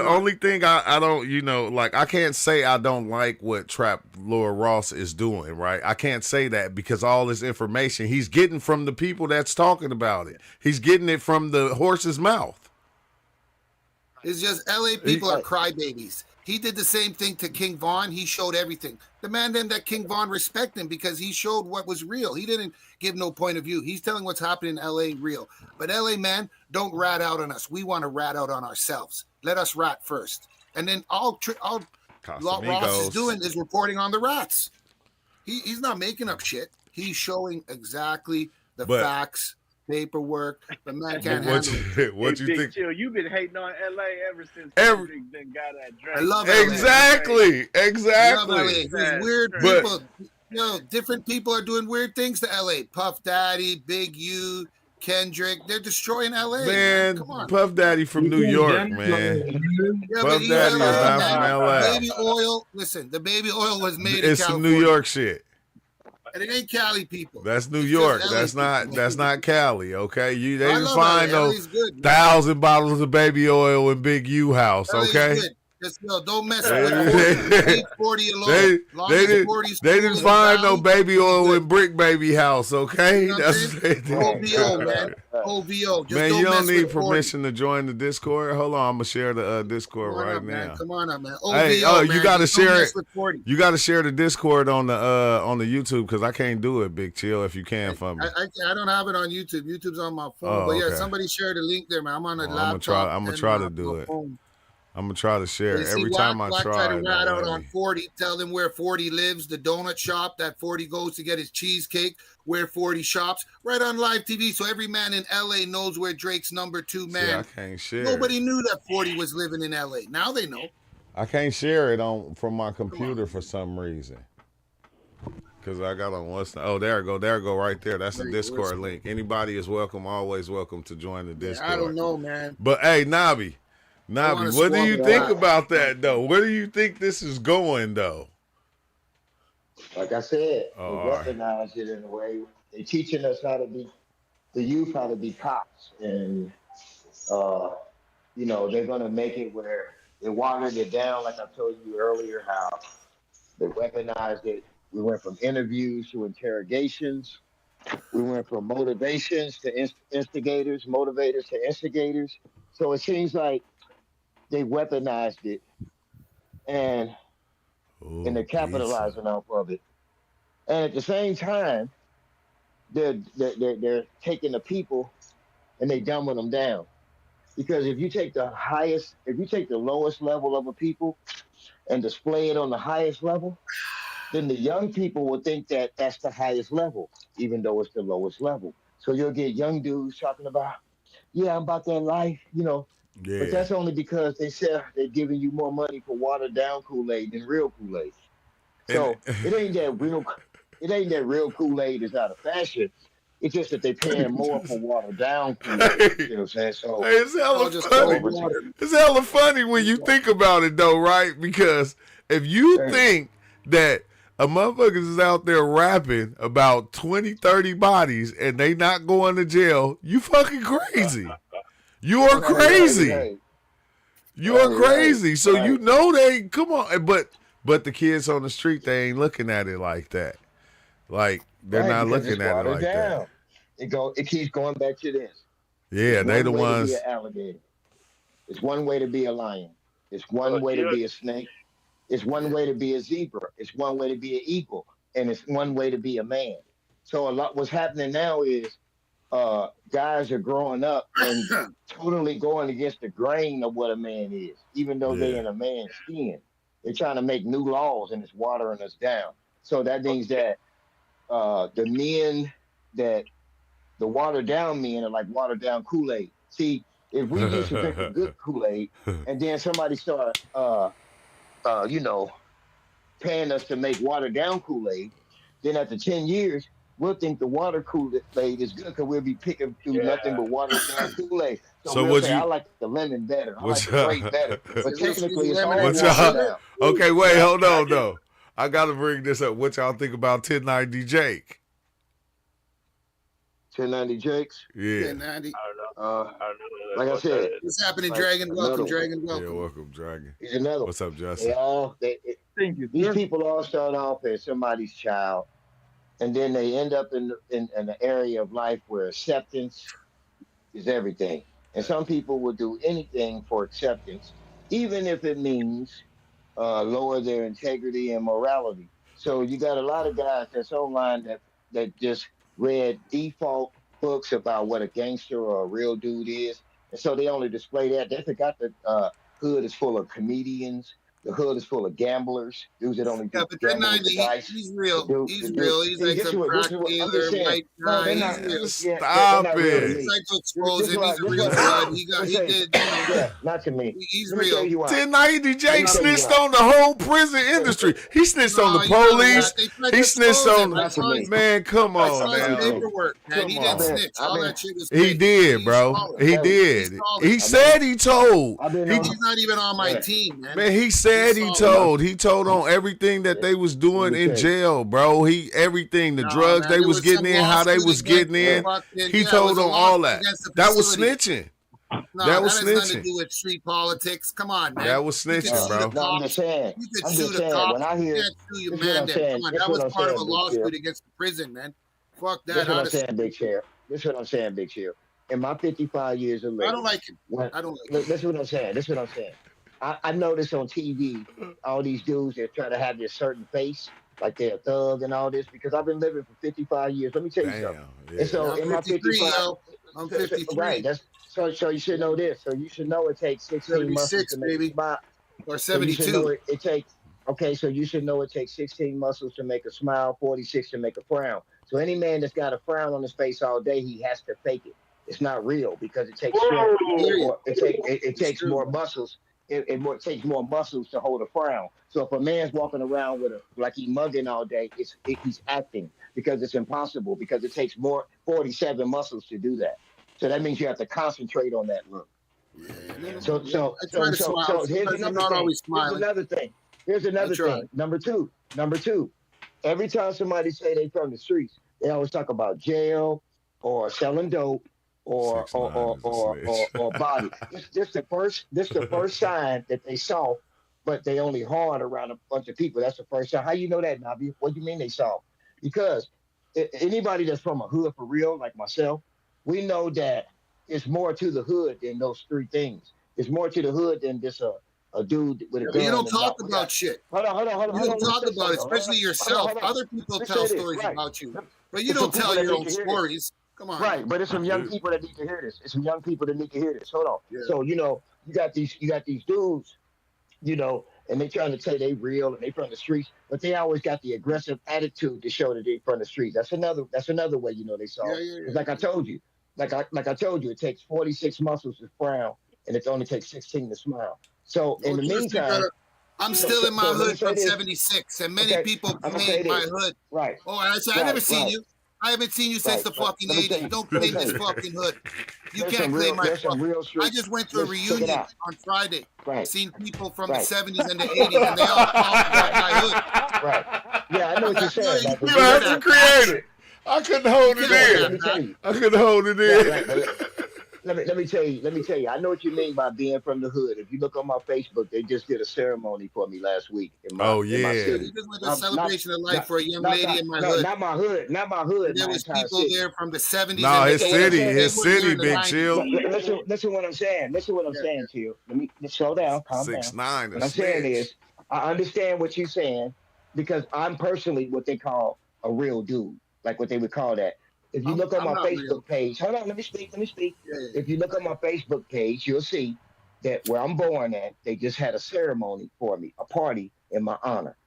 not. I don't like I can't say I don't like what Trap Lord Ross is doing, right? I can't say that because all this information he's getting from the people that's talking about it. He's getting it from the horse's mouth. It's just LA people are crybabies. He did the same thing to King Von. He showed everything. Demand them that King Von respect him because he showed what was real. He didn't give no point of view. He's telling what's happening in LA real. But LA, man, don't rat out on us. We want to rat out on ourselves. Let us rat first. And then all Ross is doing is reporting on the rats. He's not making up shit. He's showing exactly the facts. Paperwork, the man can't handle it. What you think? Chill, you've been hating on LA ever since Kendrick then got that drink. I love LA. Exactly. I love LA. There's weird people. Different people are doing weird things to LA. Puff Daddy, Big U, Kendrick. They're destroying LA. Man, come on. Puff Daddy from New York, man. Yeah, Puff Daddy is not from LA. Baby oil. Listen, the baby oil was made in It's some California. New York shit. And it ain't Cali people. That's New York. That's not Cali. Okay, they didn't find no 1,000 bottles of baby oil in Big U house. Okay. Just don't mess with 40 alone. They didn't find no baby oil in Brick Baby house. Okay, that's OVO, man. OVO. Man, you don't need permission to join the Discord. Hold on, I'm gonna share the Discord right now. Come on up, man. OVO, hey, man. You gotta share it. You gotta share the Discord on the YouTube because I can't do it, Big Chill. If you can for me, I don't have it on YouTube. YouTube's on my phone. But yeah, somebody share the link there, man. I'm on a laptop. I'm gonna try to do it. Phone. I'm gonna try to share it every time I try to rat out on 40. Tell them where 40 lives, the donut shop that 40 goes to get his cheesecake, where 40 shops, right on live TV. So every man in LA knows where Drake's number 2 man. See, I can't share. Nobody knew that 40 was living in LA. Now they know. I can't share it from my computer for some reason. Cause I got on what's there it go right there. That's the Discord link. Anybody is welcome, always welcome to join the Discord. I don't know, man. But hey, Nobby, what do you think about that though? Where do you think this is going though? Like I said, they recognize it in a way. They're teaching us the youth how to be cops, and they're gonna make it where they watered it down. Like I told you earlier, how they weaponized it. We went from interviews to interrogations. We went from motivations to instigators, motivators to instigators. So it seems like they weaponized it, and they're capitalizing off of it. And at the same time, they're taking the people and they dumbing them down. Because if you take the lowest level of a people and display it on the highest level, then the young people will think that that's the highest level, even though it's the lowest level. So you'll get young dudes talking about, I'm about that life, Yeah. But that's only because they're giving you more money for watered down Kool-Aid than real Kool-Aid. So it ain't that real Kool-Aid is out of fashion. It's just that they're paying more for watered down Kool-Aid. You know what I'm saying? So it's hella funny. It's hella funny when you think about it though, right? Because if you think that a motherfucker is out there rapping about 20, 30 bodies and they not going to jail, you fucking crazy. You are crazy. You are crazy. So you know come on. But the kids on the street, they ain't looking at it like that. Like they're not looking at it like that. It keeps going back to this. Yeah, they the ones. To be an alligator. It's one way to be a lion. It's one way to be a snake. It's one way to be a zebra. It's one way to be an eagle, and it's one way to be a man. So what's happening now is guys are growing up and totally going against the grain of what a man is, even though they're in a man's skin. They're trying to make new laws, and it's watering us down. So that means that the men the watered down men are like watered down Kool-Aid. See, if we used to drink a good Kool-Aid, and then somebody start paying us to make watered down Kool-Aid. Then after 10 years, we'll think the water Kool-Aid is good because we'll be picking through nothing Yeah. but watered down Kool-Aid. So So we'll what say, I you like the lemon better. I like what the y'all grape better. But Is this technically, it's all lemonade what with watered y'all sugar? down. okay, wait, Yeah, hold I on get though. I gotta bring this up. What y'all think about 1090 Jake? 1090 Jakes. Yeah. 1090. I don't know. Uh, I don't know like I what that said, is. What's happening, like Dragon? another Welcome, one. Dragon. Yeah, Welcome. welcome, Dragon. He's another one. What's up, They Justin? all Thank you, these sir. people all start off as somebody's child, and then they end up in an area of life where acceptance is everything. And some people will do anything for acceptance, even if it means lower their integrity and morality. So you got a lot of guys that's online that just read default books about what a gangster or a real dude is, and so they only display that. They forgot that hood is full of comedians. The hood is full of gamblers, dudes that only Yeah, do but gamble with 1090, the dice. he's The real. dude, the He's dude. real. He's See, like some this crack is what I'm just dealer, saying. white No, guy. they're He's not. real. Yeah, they're Stop not real to it. He's me. like to expose him. He's a This real what blood. let me He tell you. did, you know, Yeah, not to me. he's Let me tell real. you why. 1090 Let Jake me tell you snitched why. on the whole prison industry. He snitched on the No, you know police. what? They tried He to snitched expose him. on Not to me. man. Come I on saw his Not to now. me. paperwork, man. Come He didn't on. snitch. All that shit was He fake. did, He's bro. calling. He Hey, He's did. calling. He said he told. I've been He on. He's not even on my Yeah, team, man. man, he said He's he solid. my, told. He told I'm, on everything that they was let doing me in tell you. jail, bro. He everything, the No, drugs man, they there was was some getting in, how they lawsuit was against getting the Yeah, in. fucking. He Yeah, it told was a on all lawsuit that. against the That was facility. snitching. No, That that was has nothing to snitching. do with street politics. Come on, man. That was You could snitching, no, sue the bro. no. I'm just cops. saying. You could I'm sue just the saying. When cops. I You hear can't sue your this, is what man I'm them. saying. Come on, This is that what was I'm part of a saying, Big Chill. lawsuit against the prison, man. Fuck This that, is what I'm honestly. saying, Big Chill. This is what I'm saying, Big Chill. In my 55 years of I don't living, like him. when I don't like him. this is what I'm saying. This is what I'm saying. I notice on TV all these dudes that try to have this certain face, like they're a thug and all this, because I've been living for 55 years. Let me tell you something. Damn. And Yeah. so I'm in my 53, 55, yo. I'm 53. right, that's so you should know this. So you should know it takes 16 muscles 76, to make a baby. smile. Or So you should know 72. it takes okay, so you should know it takes 16 muscles to make a smile, 46 to make a frown. So any man that's got a frown on his face all day, he has to fake it. It's not real because it takes strength. I hear you. It It's takes true, more man. muscles. It takes more muscles to hold a frown. So if a man's walking around with a like he mugging all day, he's acting because it's impossible because it takes more 47 muscles to do that. So that means you have to concentrate on that look. Yeah, no, no, So yeah. so I try so to so smile. so here's Sometimes I'm another not thing. always smiling. Here's I another try. thing. Number two. Number two. Every time somebody say they from the streets, they always talk about jail or selling dope or or 6ix9ine or is a or or, snitch. or body. This the first sign that they saw, but they only hard around a bunch of people. That's the first sign. How you know that, Nabi? What do you mean they saw? Because anybody that's from a hood for real, like myself, we know that it's more to the hood than those three things. It's more to the hood than just a dude with a Yeah, but you don't gun and talk not. We got about shit. hold You on. don't Let me talk say about something. it, especially yourself. Other people Let's tell say this. stories Right. about you, but you It's some don't people tell that your need own to hear this. stories. Come on, man. Right, but it's some young Yeah. people that need to hear this. It's some young people that need to hear this. Hold on. Yeah. So you got these dudes, and they trying to say they real and they from the streets, but they always got the aggressive attitude to show that they from the streets. That's another way they Yeah, soft. yeah, Because yeah. like I told you, like I told you, it takes 46 muscles to frown, and it only takes 16 to smile. So in No, the trust me, meantime, brother. I'm still in my so let me hood say from this. '76, and many Okay, people I'm gonna say claim my this. hood. Right, Oh, and I said I never right, seen right, you. I haven't seen you since right. the But fucking let me tell '80s. you. Don't Let me claim tell this you. fucking hood. You can't claim my There's some fucking. real I street. just went to a Listen, check it reunion out. on Friday. Right, Seen people from the right, '70s and the '80s, and they all talk about right, my hood. right. Yeah, I know I'm what you're like, no, saying, you man. But You can't you do look have at to it. that, Pat. create it. I couldn't You hold it can't do Right, in. let that, me tell Pat. you. I couldn't hold it Right, right. in. Let me tell you. I know what you mean by being from the hood. If you look on my Facebook, they just did a ceremony for me last week Oh in my Yeah, yeah. you city. just went to a Um, not celebration of life not for a young lady in my hood, not my and hood, there my was entire people city. there from the '70s No, and the his Listen what I'm '80s, city, and saying. they his weren't here city, in the Big Right. '90s. Chill. Listen what I'm saying. Listen what I'm Yeah, saying to you. Let me just slow down, calm Six down. nine a What I'm saying snitch. is, I understand what you're saying because I'm personally what they call a real dude, like what they would call that. If you look on I'm my not real. Facebook page, hold on, let me speak. Yeah, yeah, If you look on my Facebook page, you'll see that where I'm born at, they just had a ceremony for me, a party in my honor,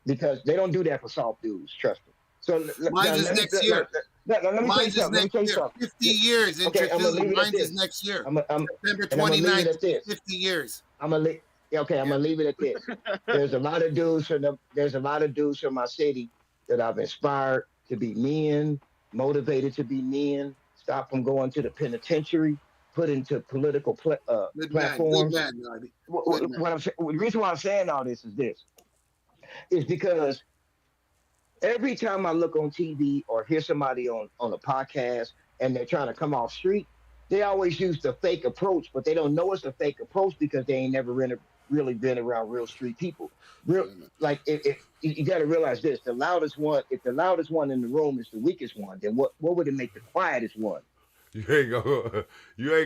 because they don't do that for soft dudes. Trust me. So mine's is next year. let me tell you Mine's is something. Let me next tell you year. something. 50 years in Okay, I'm gonna Trethewey. leave it at Mine's is this. next year. I'm September and I'm gonna leave it 29th at will be this. 50 years. I'm gonna Yeah, okay, I'm Yeah. gonna leave it at this. There's a lot of dudes from my city that I've inspired to be men, motivated to be men, stop from going to the penitentiary, put into political Good platforms. man, Nardi. Good man. The reason why I'm saying all this is because every time I look on TV or hear somebody on a podcast and they're trying to come off street, they always use the fake approach, but they don't know it's a fake approach because they ain't never really been around real street people. Real like you got to realize this: the loudest one, if the loudest one in the room is the weakest one, then what would it make the quietest one? You ain't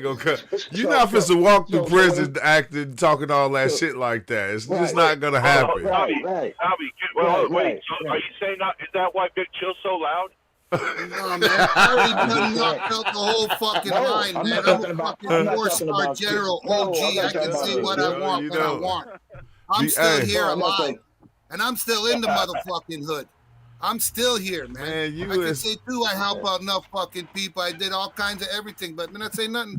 gonna cut. You're So not supposed to walk through so what I'm prison acting, talking all that so shit like that. It's just right, not gonna Hold on, happen. Tommy. right, Tommy, right, wait. right, So are right. you saying not? Is that why Big Chill's so loud? No, man. I already I'm done just saying. knocked out the whole fucking No, line, I'm man. not I'm a talking about. fucking I'm not talking four-star about shit. general No, I'm OG. not I talking can about say no what I shit. want You when I know, want. I'm still hey, here No, I'm not alive. talking. And I'm still in the motherfucking hood. I'm still here, man. man, I you can is say too, I help out enough fucking people. I did all kinds of everything, but then I say nothing.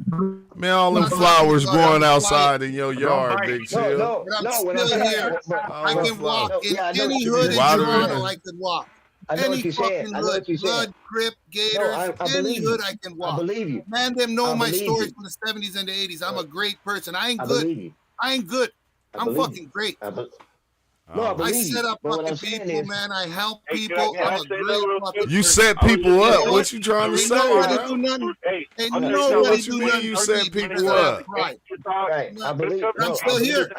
man. All I'm them not talking flowers about it. growing I'm quiet, outside in your yard, Big No, Chill. no, but I'm no. What I'm still saying, here. All I them can flowers. walk no, in yeah, I know any what hood you in Watering saying. Toronto. it. I can walk. I know what Any you're saying. fucking I know hood, what you're saying. Blood, Crip, No, Gators, I any believe you. hood I can I walk. believe you. Man, them know I my believe stories you. from the 70s and the 80s. I'm Uh, a great person. I ain't I good. believe you. I ain't good. I I'm believe you. fucking great. I be, no, I Oh. I believe you. set up But what I'm fucking saying people, is, man. I help Hey, people. can I'm I a say that great real quick? fucking You person. set I was just people You saying know up. what? What you trying to Ain't say, nobody bro? do nothing. Hey, Ain't I'll tell right, you So something. nobody what you do mean nothing you for set me people because I have up? pride. right. I No, believe. I'm No, I still believe. here.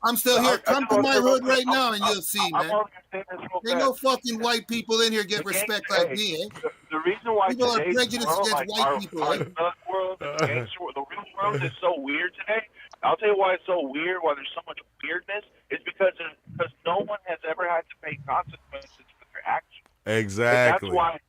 I'm still here. I Come just to want to my say real hood quick. right now and you'll see, I'm man. only gonna say this real Ain't no fast. fucking white people in here get The gang, respect like hey, me, eh? the reason why People are today's prejudiced world, against like white people, our eh? thug world and the gangster world, the real world is so weird today. I'll tell you why it's so weird. Why there's so much weirdness is because no one has ever had to pay consequences for their actions, and Exactly. What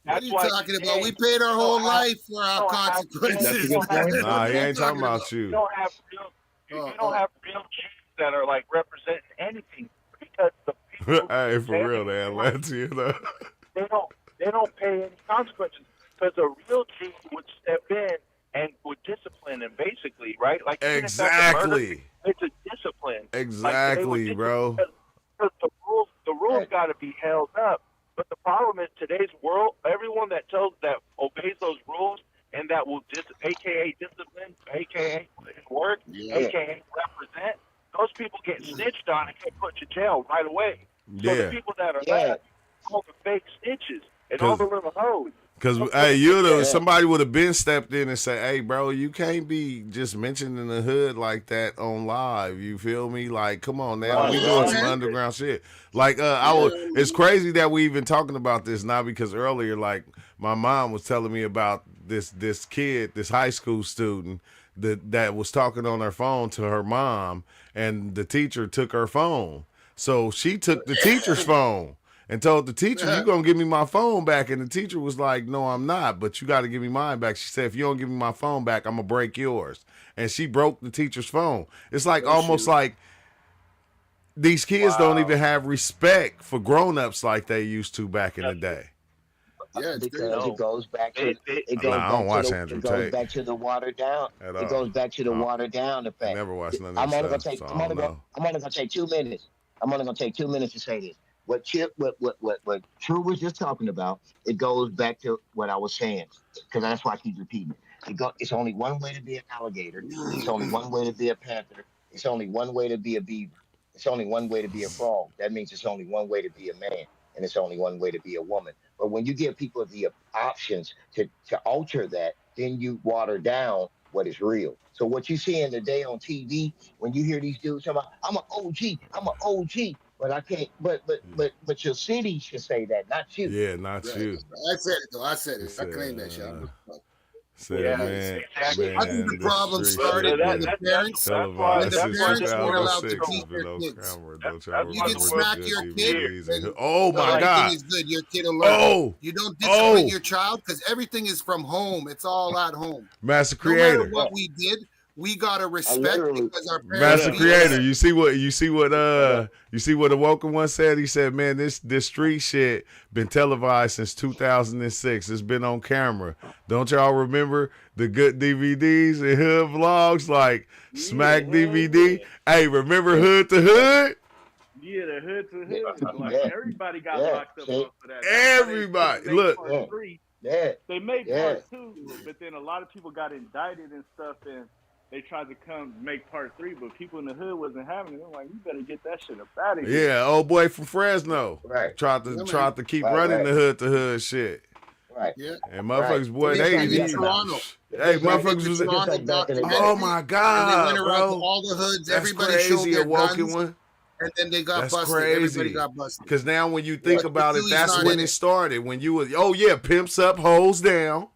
are that's you why talking about? today We paid our you don't whole have life for you our don't have That's a consequences, good man. point. What Nah, are he you ain't talking talking about? about you you. don't have real you don't Oh. have real G's that are like representing anything because the people Hey, who for real, standing in man. front Let's you know. they don't pay any consequences because a real G would step in and would discipline him basically, right? Like even if that's a murder, Exactly. it's a discipline. Like they would Exactly, discipline bro. because the rules got to be held up. But the problem is today's world, everyone that obeys those rules and that will AKA discipline, AKA put in work, Yeah. Yeah, AKA represent, those people get snitched on and get put to jail right away. So the Yeah. people that are yeah, left, all the fake snitches and all Cause the little hoes. Cause Those hey, fake you know, niggas, yeah, somebody would have been stepped in and say, "Hey, bro, you can't be just mentioning the hood like that on live." You feel me? Like, come on now, right, we Yeah, doing right. some man. underground shit. Like, I Yeah. was. It's crazy that we even talking about this now because earlier, like, my mom was telling me about this kid, this high school student that was talking on her phone to her mom, and the teacher took her phone, so she took the teacher's phone and told the teacher, "You gonna give me my phone back?" And the teacher was like, "No, I'm not, but you got to give me mine back." She said, "If you don't give me my phone back, I'm gonna break yours." And she broke the teacher's phone. It's like Oh, almost shoot. like these kids don't even wow, have respect for grown-ups like they used to back in the nothing. day. Yeah, it's crazy. Because it No, goes back to it Nah, goes I don't back to watch the Andrew it goes Tate back to the watered down. at It all. goes back to the I watered down effect. never watched none of that I'm only gonna stuff, take so I I'm only don't gonna know. I'm only gonna take 2 minutes. I'm only gonna take 2 minutes to say this. What Chip what True was just talking about, it goes back to what I was saying. Because that's why I keep repeating it. It's only one way to be an alligator. It's only one way to be a panther. It's only one way to be a beaver. It's only one way to be a frog. That means it's only one way to be a man. And it's only one way to be a woman. But when you give people the options to alter that, then you water down what is real. So what you see in the day on TV, when you hear these dudes talking about, I'm an OG, but I can't. But your city should say that, not you. Yeah, not Right. you. I said it though. I said He it. I said, claim that shit. I'm not said, yeah, crazy. man, exactly. I think the man, this problem street But started shit when that, the been that parents televised that's why weren't this world allowed is to 2006. so It's beat been their on kids. camera. that's, Don't y'all that's You why can the remember world the smack is good your so kid weird. DVDs? And and oh my Like everything God! is good. Your kid will learn. Oh, You don't discipline oh, your child because everything is from home. It's all at home. Master No matter Creator. what we did, we gotta I respect literally, because our parents Master What up? beat us. Creator, you see what Awoken one said? He said, "Man, this street shit been televised since 2006. It's been on camera. Don't y'all remember the good DVDs and hood vlogs like Smack hell DVD? yeah. Hey, remember Hood to Hood? Yeah, the hood to yeah, hood. Like yeah, everybody got yeah, locked up see, off of that. That's why they Everybody, couldn't make look, part yeah, 3. yeah, They made yeah. part 2, but then a lot of people got indicted and stuff, and they tried to come make part 3, but people in the hood wasn't having it. They're like, you better get that shit up out of here. yeah, old boy from Fresno Right, Yeah, man. tried to keep right, running right, the Hood to Hood shit, right, Yeah. and right. motherfuckers, boy, It's just they, like Even back in the, Toronto. hey, it's like, Went motherfuckers to was, it's just Toronto like back in the oh day. documentary, my and they went god, around to bro. all the hoods. That's Everybody showed crazy, their a walking guns, one. and then they got That's busted. Everybody crazy. got busted. Because now when you think But about it, Huey's that's not when in it it. started. When you was, oh yeah, pimps up, hoes down.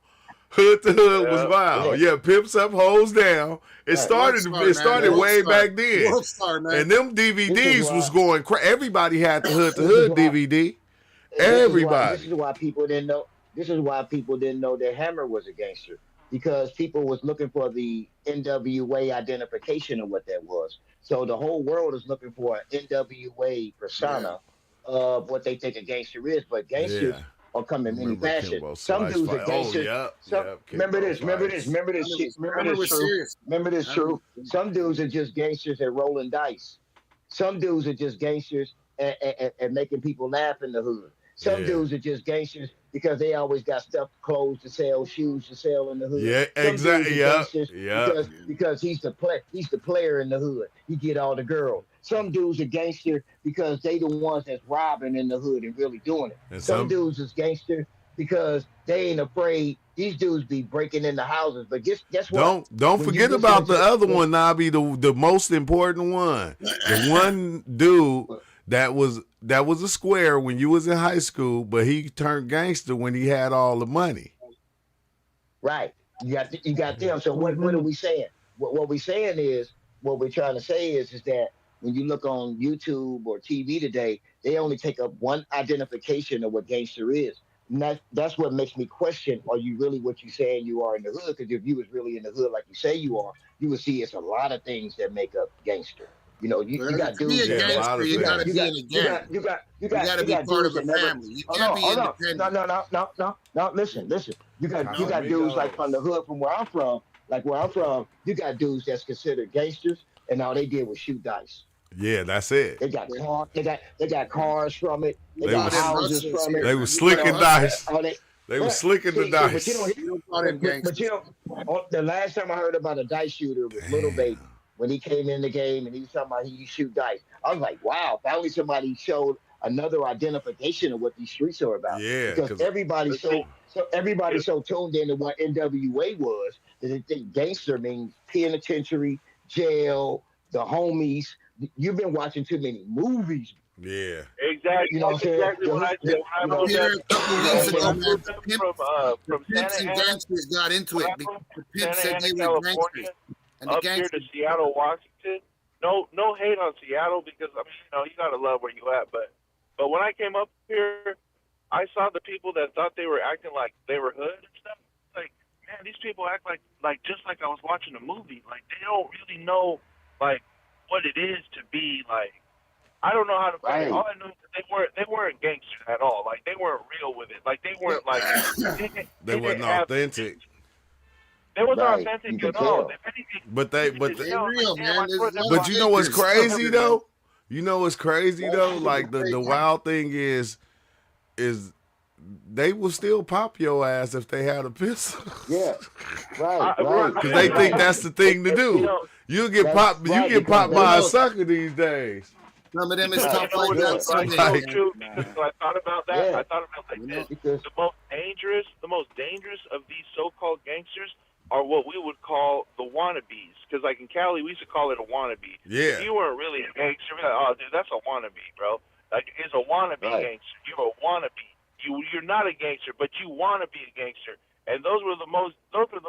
Hood to hood was Yeah. wild. Yeah, Yeah, pimps up, hoes down. It right. World started. Star, It man. started Yeah. World way Star. back then. World Star, man. And them This is DVDs was why. going crazy. Everybody had the Hood to This is Hood why. DVD. And this is why. This Everybody. is why people didn't know. This is why people didn't know that Hammer was a gangster, because people was looking for the NWA identification of what that was. So the whole world is looking for an NWA Yeah. persona of what they think a gangster is. But Yeah. gangsters are come in many Remember fashions. Kimbo Some Slice dudes are fight. Oh, gangsters. yep. Some Yep. remember Kimbo this. Remember this. Slice. Remember this. Hammer Shit. was, Remember Hammer this. was True. serious. Remember this. Hammer True. was, Some dudes are just gangsters at rolling dice. Some dudes are just gangsters and making people laugh in the hood. Some Yeah. dudes are just gangsters because they always got stuff, clothes to sell, shoes to sell in the hood. Yeah, Some dudes are exactly. Yep. gangsters Yep. because he's the player in the hood. He get all the girls. Some dudes are gangster because they the ones that's robbing in the hood and really doing it. And Some some dudes is gangster because they ain't afraid. These dudes be breaking into houses. But guess what? don't When you forget about listening the to other one, Nobby, the most important one. The one dude that was a square when you was in high school, but he turned gangster when he had all the money. right, you got them. So what are we saying? What we saying is what we're trying to say is that when you look on YouTube or TV today, they only take up one identification of what gangster is. And that's what makes me question: are you really what you saying you are in the hood? Because if you was really in the hood like you say you are, you would see it's a lot of things that make up gangster. You know, you got to be dudes a that Yeah, a lot gangster, of you you got gotta things. you be got in a you gang. got you got you You got gotta you be got part dudes of a that never. family. You Oh can't no, be oh no, no, independent. no, no, no, no, no. Listen. You No. got dudes like from the hood from where I'm from. You got dudes that's considered gangsters, and all they did was shoot dice. Yeah, that's it. They got car, they got cars from it. They You They got call them was houses hustlers from it. here, they man. was You call You them slicking know, hustlers. dice. all they. They was Yeah. slicking the See, but you dice. don't. You don't call them But you gangsters. don't. The last time I heard about a dice shooter was Little Damn. Baby when he came in the game and he was talking about he shoot dice. I was like, wow, finally somebody showed another identification of what these streets are about. Yeah, Because cause everybody's so tuned into what NWA was that they think gangster means penitentiary, jail, the homies. You've been watching too many movies. yeah, Exactly. You know what I'm That's saying? exactly what I Yeah. said. You know, Peter, a couple you know weeks what I'm ago, When I saying? man, moved up the from pimps Santa and Ana, gangsters got into when it I because moved the from pimp Santa said Ana, they were gangsters. California, And the up here to gangsters, Seattle, Washington. No hate on Seattle because I mean you gotta love where you at, but when I came up here, I saw the people that thought they were acting like they were hood and stuff. Like, man, these people act like just like I was watching a movie. Like they don't really know like what it is to be like. I don't know how to put it. Right. All I knew is that they weren't gangsters at all. Like they weren't real with it. Like they weren't like they wasn't didn't have authentic. they wasn't Right. You authentic can at all. tell. If anything, But you they could but just they, they tell real, like, damn, man. I There's swear a that's lot but of you know what's fakers. crazy though? You know what's crazy though? Like the Fake. wild thing is they will still pop your ass if they had a pistol. Yeah. Right. right. Cause they think that's the thing to You do. know, You get That's popped. You right, get because popped they by a know sucker these days. Some of them is Right. tough you know like what's Yeah. that. Some like days, so Like- man. true because when I thought about that, Yeah. I thought about it You like know? this. Because The most dangerous of these so-called gangsters are what we would call the wannabes. Because like in Cali, we used to call it a wannabe. Yeah. If you weren't really a gangster, we'd be like, oh, dude, that's a wannabe, bro. Like it's a wannabe Right. gangster. You're a wannabe. You're not a gangster, but you want to be a gangster. And those were the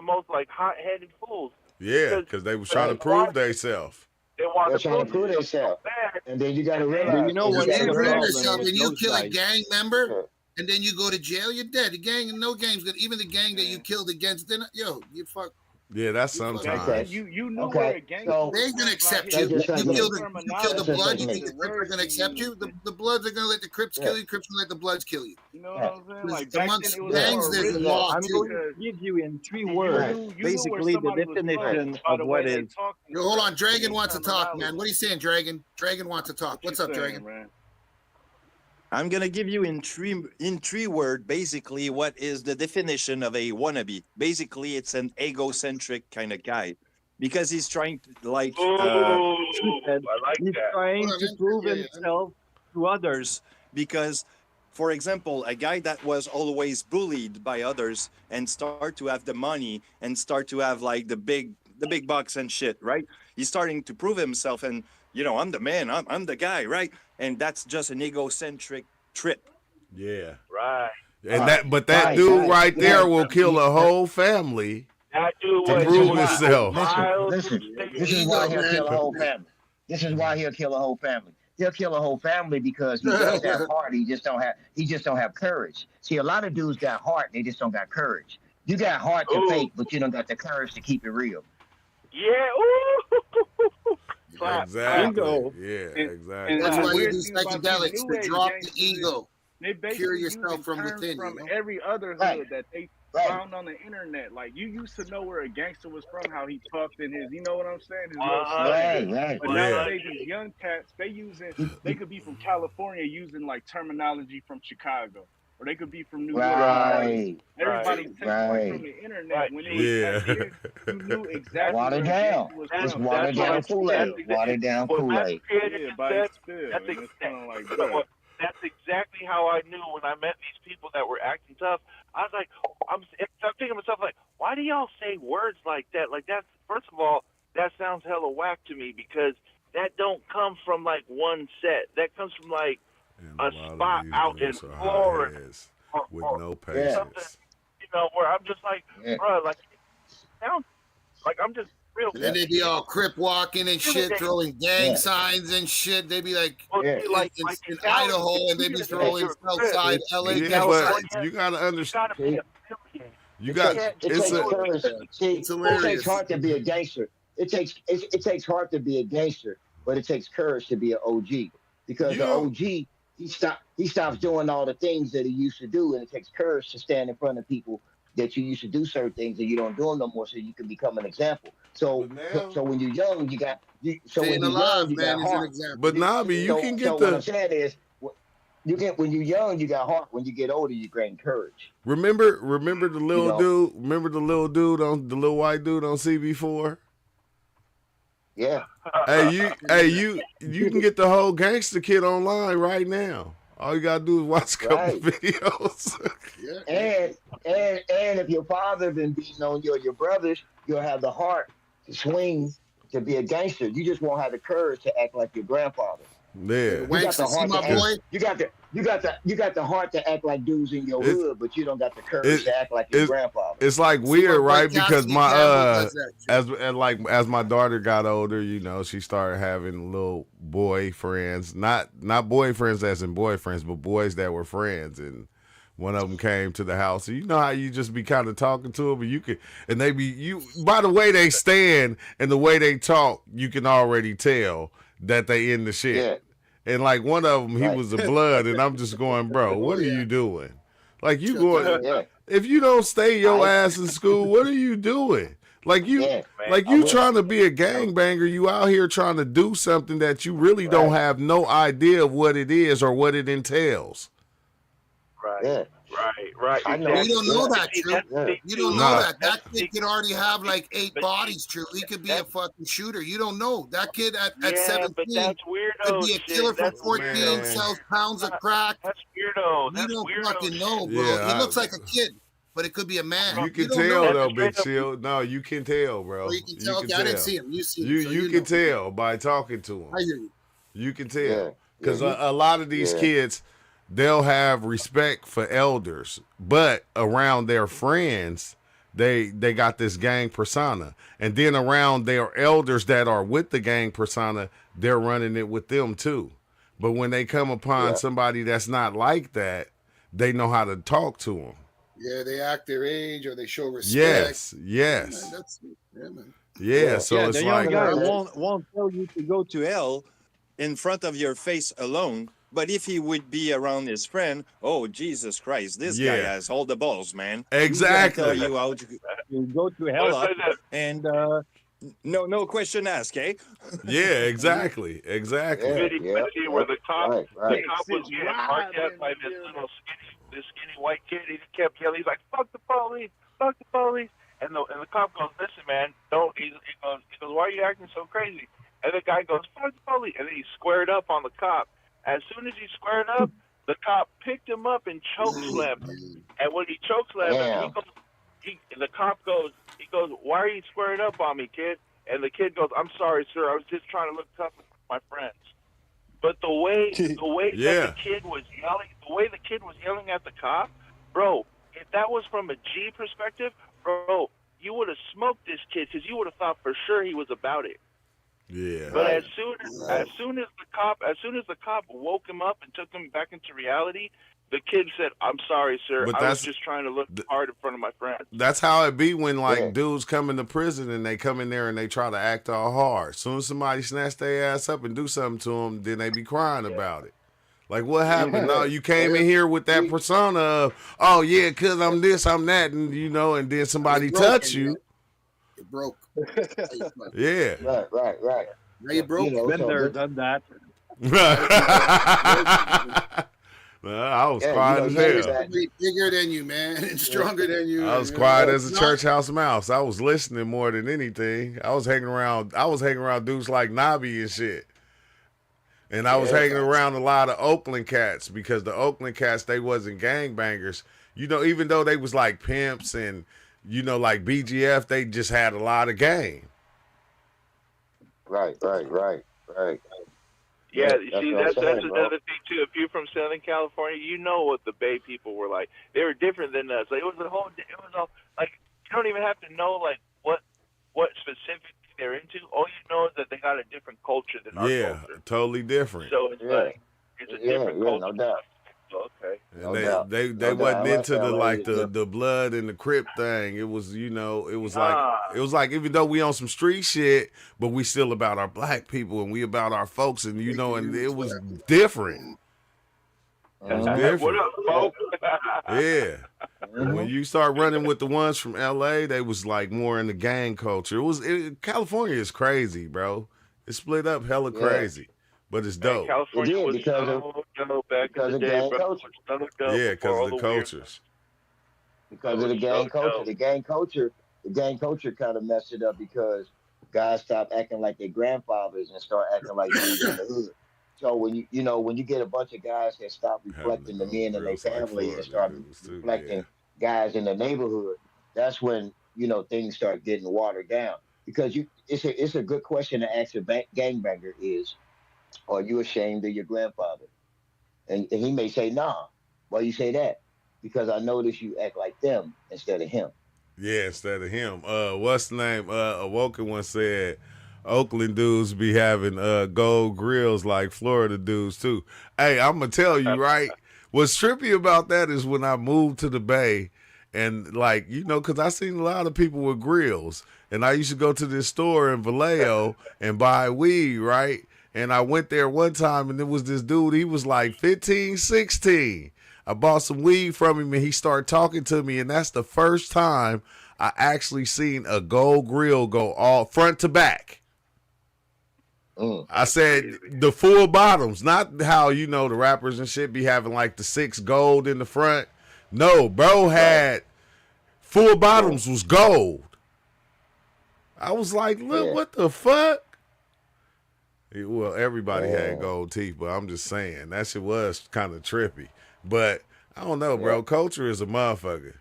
most like hot-headed fools. Yeah, because they was trying to Right. prove themselves. They wanted they're to trying to prove themselves so themselves. bad. And then you got to But realize. But you know and what? you You got to prove realize. yourself and you those kill a guys. gang member, Yeah. and then you go to jail, you're dead. The gang, no game's gonna. Even the gang that you killed against, then yo, you fuck. Yeah, that's You fucking- Back sometimes. then, you knew Okay, where a gangster so- was They ain't from gonna by accept his you. Just You like kill me. the Just blood. You like think me. the Crips are gonna accept you? The Bloods are gonna let the Crips Yeah. kill you. Crips gonna let the Bloods kill you. You know what Yeah. I'm saying? Because Like back then, amongst it was gangs, more there's a original law I'm going too. to give you in three you words, knew where basically the somebody was from definition by of the way what they is. talked. Yo, hold on, Dragon Their wants to talk, man. terminology. What are you saying, Dragon? Dragon wants to talk. What What's you up, saying, Dragon? man? I'm gonna give you in three word basically what is the definition of a wannabe. Basically, it's an egocentric kind of guy because he's trying to Ooh, True said, I like he's that. trying Hold on, to man. prove Yeah, yeah. himself to others because. For example, a guy that was always bullied by others and start to have the money and start to have like the big bucks and shit, right? He's starting to prove himself and I'm the man, I'm the guy, right? And that's just an egocentric trip. Yeah. Right. And Right. that Right, dude right, right there right. will kill a whole family That dude to was This prove is why. himself. wild. Listen. This is Ego, why he'll man. kill a whole family. This is why he'll kill a whole family. He'll kill a whole family because he does have heart. He just don't have courage. See, a lot of dudes got heart, they just don't got courage. You got heart to Ooh, fake, but you don't got the courage to keep it real. yeah. Ooh. Clap, Exactly. Bingo. Yeah, And- exactly. That's the why you weird do thing about these psychedelics new to age drop the gangsters is ego, they cure basically yourself using from terms within. from You know? every other hood Right. that they Right. found on the internet. Like you used to know where a gangster was from, how he talked in his, you know what I'm saying, his little slang. Right. But Yeah. nowadays, these young cats, they could be from California using like terminology from Chicago, or they could be from New York. Right. Everybody's taking like Right. from the internet. Right. When it was back Yeah. then, you knew exactly Watered where a down. gangster was It's from. watered what down I'm saying. Kool-Aid. Watered down What Matt Kool-Aid. Creator Yeah, just by said, his spill, that's and it's kind of like, exactly, bro. that's exactly how I knew when I met these people that were acting tough. I was like, I'm thinking to myself, like, why do y'all say words like that? Like, that's, first of all, that sounds hella whack to me because that don't come from like one set. That comes from like And a lot of spot these out in dudes are Florida hotheads or, with or no Yeah. something, patience. where I'm just like, Yeah. bro, like, sound like I'm just real. And then they be all crip walking and shit, throwing gang Yeah. signs and shit. They be like Well, Yeah. see, like in Cali, Idaho, and they be if throwing you're a Crip, Southside LA Yeah, gang but signs. you gotta you understand. gotta be a million. You It got takes it's a courage. See, It's it hilarious. takes heart to be a gangster. It takes heart to be a gangster, but it takes courage to be an OG. Because the you. OG, he stops doing all the things that he used to do, and it takes courage to stand in front of people that you used to do certain things and you don't do them no more, so you can become an example. So But now, so when you're young, so when Staying you're alive, young, you man, got is an heart. example. but Nabi, you can So get what I'm the saying is, you get when you're young, you got heart. When you get older, you gain courage. remember the You little know? dude. Remember the little dude on the little white dude on CB4. Yeah. You can get the whole gangster kid online right now. All you gotta do is watch a couple Right. videos. Yeah. And if your father been beating on your brothers, you'll have the heart to swing to be a gangster. You just won't have the courage to act like your grandfather. Yeah, You got Wanks, the you see heart my to act. boy? You got the heart to act like dudes in your It's- hood, but you don't got the courage it- to act like your it's- grandfather. it's like See my weird, boy right? Because Cassidy my Campbell does that shit. as my daughter got older, she started having little boy friends, not boyfriends as in boyfriends, but boys that were friends, and one of them came to the house. And you know how you just be kind of talking to them, and they be you by the way they stand and the way they talk, you can already tell that they in the shit. Yeah. And like one of them, he Right. was a blood, and I'm just going, bro, what are Yeah. you doing? Like you Shut going, Yeah. if you don't stay your I- ass in school, what are you doing? Like you, Yeah. like I you will. trying to be a gangbanger, you out here trying to do something that you really don't Right. have no idea of what it is or what it entails. Right, Yeah. right. I know. Well, you don't know Yeah. that, See, True. that's the Yeah. thing, You don't too. know Nah. that. That That's the kid thing. could already have like 8 But bodies, True. He could be a fucking shooter. You don't know. That kid at Yeah, but 17 that's could weirdo be a shit. killer from That's 14, Man. sells pounds of crack. That's weirdo. We That's don't weirdo fucking shit. know, bro. Yeah, He looks like a kid, but it could be a man. You can don't tell know. though, That's Big straight up- Shield. No, you can tell, bro. Oh, you can tell. Okay, I didn't see him. You see him. You so you you can know. tell by talking to him. I hear you. You can tell Yeah. because Yeah. a lot of these Yeah. kids, they'll have respect for elders, but around their friends, they got this gang persona, and then around their elders that are with the gang persona, they're running it with them too. But when they come upon Yeah. somebody that's not like that, they know how to talk to them. Yeah, they act their age or they show respect. Yes, Yeah, man, yes, that's yeah, man. yeah. Yeah. So Yeah, it's the young like, You know, guy that, won't tell you to go to hell in front of your face alone. But if he would be around his friend, oh Jesus Christ, this guy yeah, has all the balls, man. He's gonna tell exactly. you how to go to hell Let's say up, that. and no question asked, eh? Yeah, exactly, exactly. yeah, Video yeah, video yeah. where the That cop was shit's getting barked at wild by in here. this skinny white kid. He kept yelling. He's like, "Fuck the police! Fuck the police!" And the cop goes, "Listen, man, don't." He goes, "Why are you acting so crazy?" And the guy goes, "Fuck the police!" And then he squared up on the cop. As soon as he squared up, the cop picked him up and choke slammed him. And when he choke slammed him, Damn. the cop goes, "Why are you squaring up on me, kid?" And the kid goes, "I'm sorry, sir. I was just trying to look tough with my friends." But the way that Yeah, the way the kid was yelling at the cop, bro, if that was from a G perspective, bro, you would have smoked this kid because you would have thought for sure he was about it. yeah, But Right. as soon as the cop woke him up and took him back into reality, the kid said, "I'm sorry, sir. but I was that's just trying to look th- hard in front of my friends." that's how it be when Yeah. like dudes come into prison and they come in there and they try to act all hard. Soon as somebody snatch their ass up and do something to them, then they be crying about it. Like, what happened? No, Yeah. you came Yeah. in here with that We- persona of, oh yeah, cause I'm this, I'm that, and and then somebody You're broken, touch you. You're broke. Yeah. Right, right, right. Now you're You broke. know, Been so there, this, done that. Well, I was yeah, quiet as you see hell. that. Somebody bigger than you, man, and stronger than you. I was And, quiet Yeah. as a not church house mouse. I was listening more than anything. I was hanging around. I was hanging around dudes like Nobby and shit. And I was Yeah. hanging around a lot of Oakland cats because the Oakland cats, they wasn't gangbangers. Even though they was like pimps and like BGF, they just had a lot of game. Right, right, right, right. Yeah, Yeah, you that's see, what I'm that's saying, bro. another thing too. If you're from Southern California, you know what the Bay people were like. They were different than us. Like, it was all like you don't even have to know like what specifically they're into. All you know is that they got a different culture than our Yeah, culture. totally different. So it's Yeah, like it's a yeah, different yeah, culture. no doubt, Okay. And no doubt, they no doubt. wasn't Unless into the LA like is the different. the blood and the crip thing. It was Nah. it was like even though we on some street shit, but we still about our black people and we about our folks and and it was different. It was Mhm. What different. up, folks? Yeah. But when Mhm. you start running with the ones from LA, they was like more in the gang culture. California is crazy, bro. It's split up hella Yeah, crazy, but it's Man, dope. it California did was so dope back in the day, gang bro. It culture. was so dope Yeah, before because of all the the weird. cultures. It Because of was the so gang culture. dope. The gang culture kind of messed it up because guys stopped acting like their grandfathers and start acting like dudes in the hood. So when you get a bunch of guys that stop Having to reflecting the go men in their grills like family and Florida start dudes too. Yeah. reflecting guys in the neighborhood, that's when things start getting watered down. Because it's a good question to ask a gangbanger is, are you ashamed of your grandfather? And he may say, nah. Why you say that? Because I notice you act like them instead of him. Yeah, instead of him. What's the name? Awoken one said Oakland dudes be having gold grills like Florida dudes too. Hey, I'm gonna tell you, right? What's trippy about that is when I moved to the Bay and like, cause I seen a lot of people with grills. And I used to go to this store in Vallejo and buy weed, right? And I went there one time and there was this dude, he was like 15, 16. I bought some weed from him and he started talking to me, and that's the first time I actually seen a gold grill go all front to back. Mm. I said the full bottoms, not how the rappers and shit be having like the 6 gold in the front. No, bro had full bottoms was gold. I was like, look, Yeah. what the fuck? Well, everybody Yeah. had gold teeth, but I'm just saying that shit was kind of trippy. But I don't know, bro. Yeah. Culture is a motherfucker,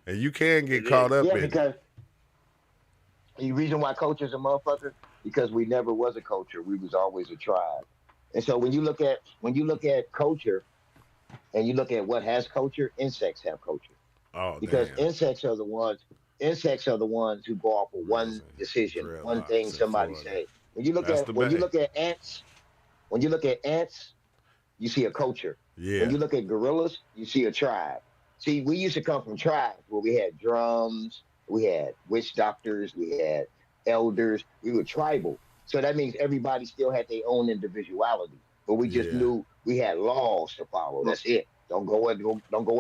and you can get It caught is. up Yeah, in it. because the reason why culture's a motherfucker, because we never was a culture. We was always a tribe. And so when you look at culture and you look at what has culture, insects have culture. Oh Because damn, insects are the ones who go off of grills one and decision, one thing dreadlocks in somebody Florida. say. When you look That's at the when you Bay. look at ants, when you look at ants, you see a culture. When Yeah, you look at gorillas, you see a tribe. See, we used to come from tribes where we had drums, we had witch doctors, we had elders. We were tribal. So that means everybody still had their own individuality. But we just Yeah. knew we had laws to follow. That's it. Don't go in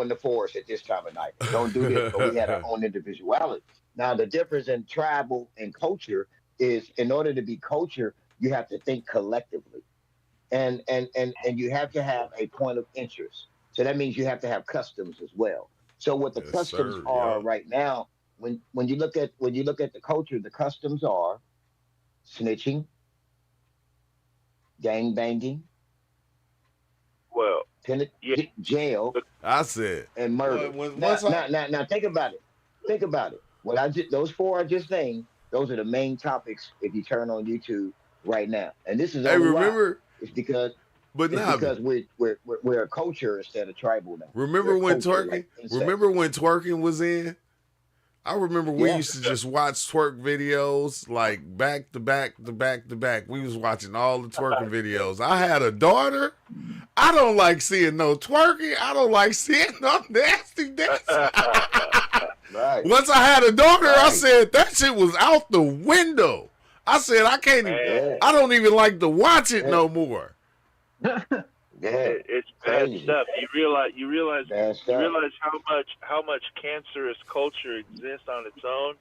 the forest at this time of night. Don't do this. But we had our own individuality. Now the difference in tribal and culture is in order to be culture, you have to think collectively and you have to have a point of interest. So that means you have to have customs as well. So what the Yes, customs sir. are Yup. right now, when you look at the culture, the customs are snitching, gang banging, Well, yeah, jail, the, I said, and well, murder. when Now, once I now, now, now, think about it. Think about it. What those four I just named, those are the main topics. If you turn on YouTube right now, and this is hey only why. remember, It's because but it's Nabi, because we're a culture instead of tribal now. We're remember a when culture twerking? like incest. Remember when twerking was in? I remember we Yeah, used to just watch twerk videos like back to back to back to back. We was watching all the twerking videos. I had a daughter. I don't like seeing no twerking. I don't like seeing no nasty dance. right, Once I had a daughter, I right. said that shit was out the window. I said I can't even. man, Yeah, I don't even like to watch it yeah, no more. yeah. it's bad Crazy, stuff. bad You stuff. realize how much cancerous culture exists on its own.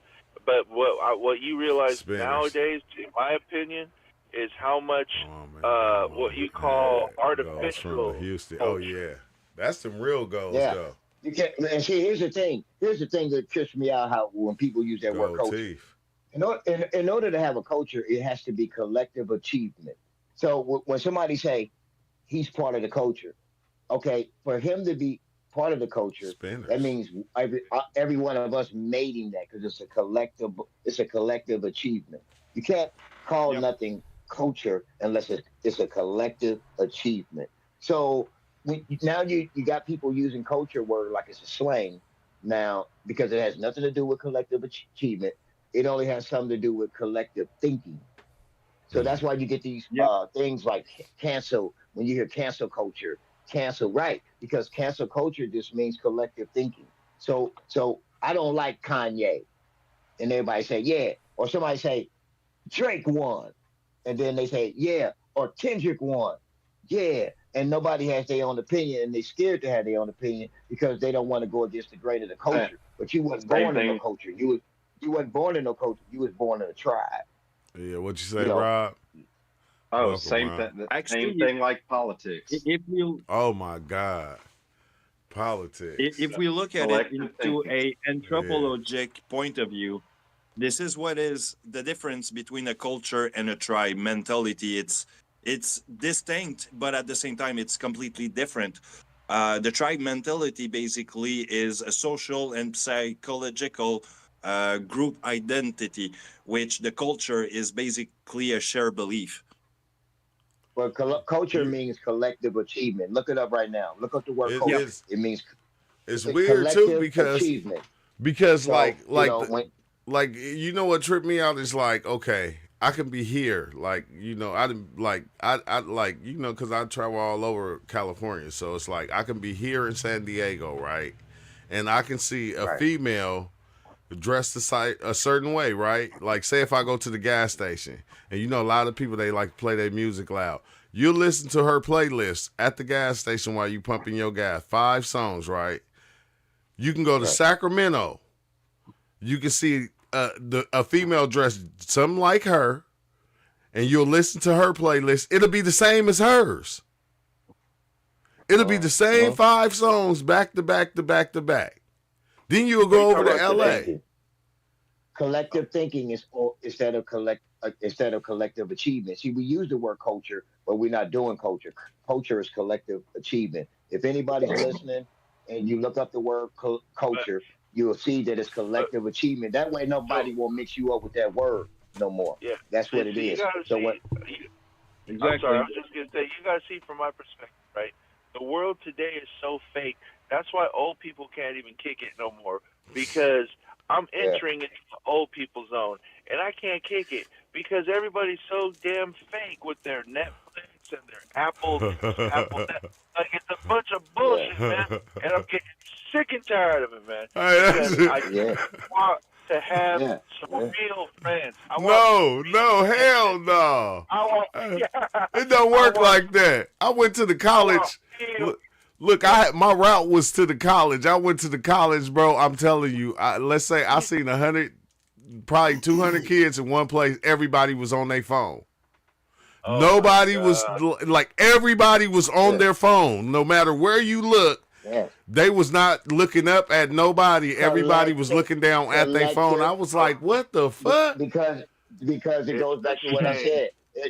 But what you realize Spinners. nowadays, in my opinion, is how much Oh man, down what you call goes from the artificial Houston. Oh culture. yeah, that's some real goals Yeah, though. you can't. And see, here's the thing. Here's the thing that trips me out. How when people use that word Gold culture, teeth. in order to have a culture, it has to be collective achievement. So when somebody say he's part of the culture, okay, for him to be part of the culture, that Spinners. means every one of us made him that because it's a collective achievement. You can't call Yep. nothing culture unless it's a collective achievement. So now you got people using culture word like it's a slang now because it has nothing to do with collective achievement. It only has something to do with collective thinking. So Mm. that's why you get these Yep. things like cancel. When you hear cancel culture, cancel right because cancel culture just means collective thinking. So I don't like Kanye, and everybody say yeah, or somebody say Drake won, and then they say yeah, or Kendrick won, yeah, and nobody has their own opinion, and they're scared to have their own opinion because they don't want to go against the grain of the Sa- culture. But you wasn't Same born in no thing. culture. You wasn't born in no culture. You was born in a tribe. Yeah, what you You say, know, Rob? Oh, Welcome, same Rob. thing. The same Actually, thing like politics. if we Oh my God, if politics. we look at it Collective into thinking. a Yeah, anthropologic point of view, this is what is the difference between a culture and a tribe mentality. It's distinct, but at the same time, it's completely different. The tribe mentality basically is a social and psychological group identity, which the culture is basically a shared belief. but culture you. means collective achievement. Look it up right now. Look up the word It, Yep. culture. it's It means it's weird too collective because achievement. because So you like know the, when like you know what tripped me out is like okay I can be here like you know I didn't like I like you know because I travel all over California so it's like I can be here in San Diego right and I can see a right, female dressed a certain way right like say if I go to the gas station and you know a lot of people they like to play their music loud you listen to her playlist at the gas station while you pumping your gas 5 songs right you can go to right. Sacramento you can see a female dressed something like her, and you'll listen to her playlist. It'll be the same as hers. It'll be the same Uh-huh. 5 songs back to back to back to back. Then you'll What are you go over talking to about Collective today? L.A. thinking. Collective thinking is instead of collective achievement. See, we use the word culture, but we're not doing culture. Culture is collective achievement. If anybody's listening and you look up the word But, culture, you'll see that it's but collective achievement. That way, so nobody will mix you up with that word no more. yeah. That's what it See, you is. gotta So see. what? I'm sorry. I Exactly. was just gonna say you gotta see from my perspective, right? The world today is so fake. That's why old people can't even kick it no more because I'm Yeah. entering into the old people zone and I can't kick it because everybody's so damn fake with their Netflix and their Apple this, Apple that. Like it's a bunch of Yeah. bullshit, man. And I'm getting sick and tired of it, man. Hey, Because I Yeah, want to have yeah, some yeah. real friends. I want some no, real no, hell connection. no. I want, It don't I work want, like that. I went to the I want college. real. Look, I had, my route was to the college. I went to the college, bro. I'm telling you. Let's say I seen 100, probably 200 kids in one place. Everybody was on their phone. Oh my Nobody was God. like everybody was on Yeah, their phone. No matter where you look, yeah. they was not looking up at nobody. Everybody was Collective, looking down at their phone. I collective, was Oh, like, what the be- fuck? because because it it's goes a back to what I shame.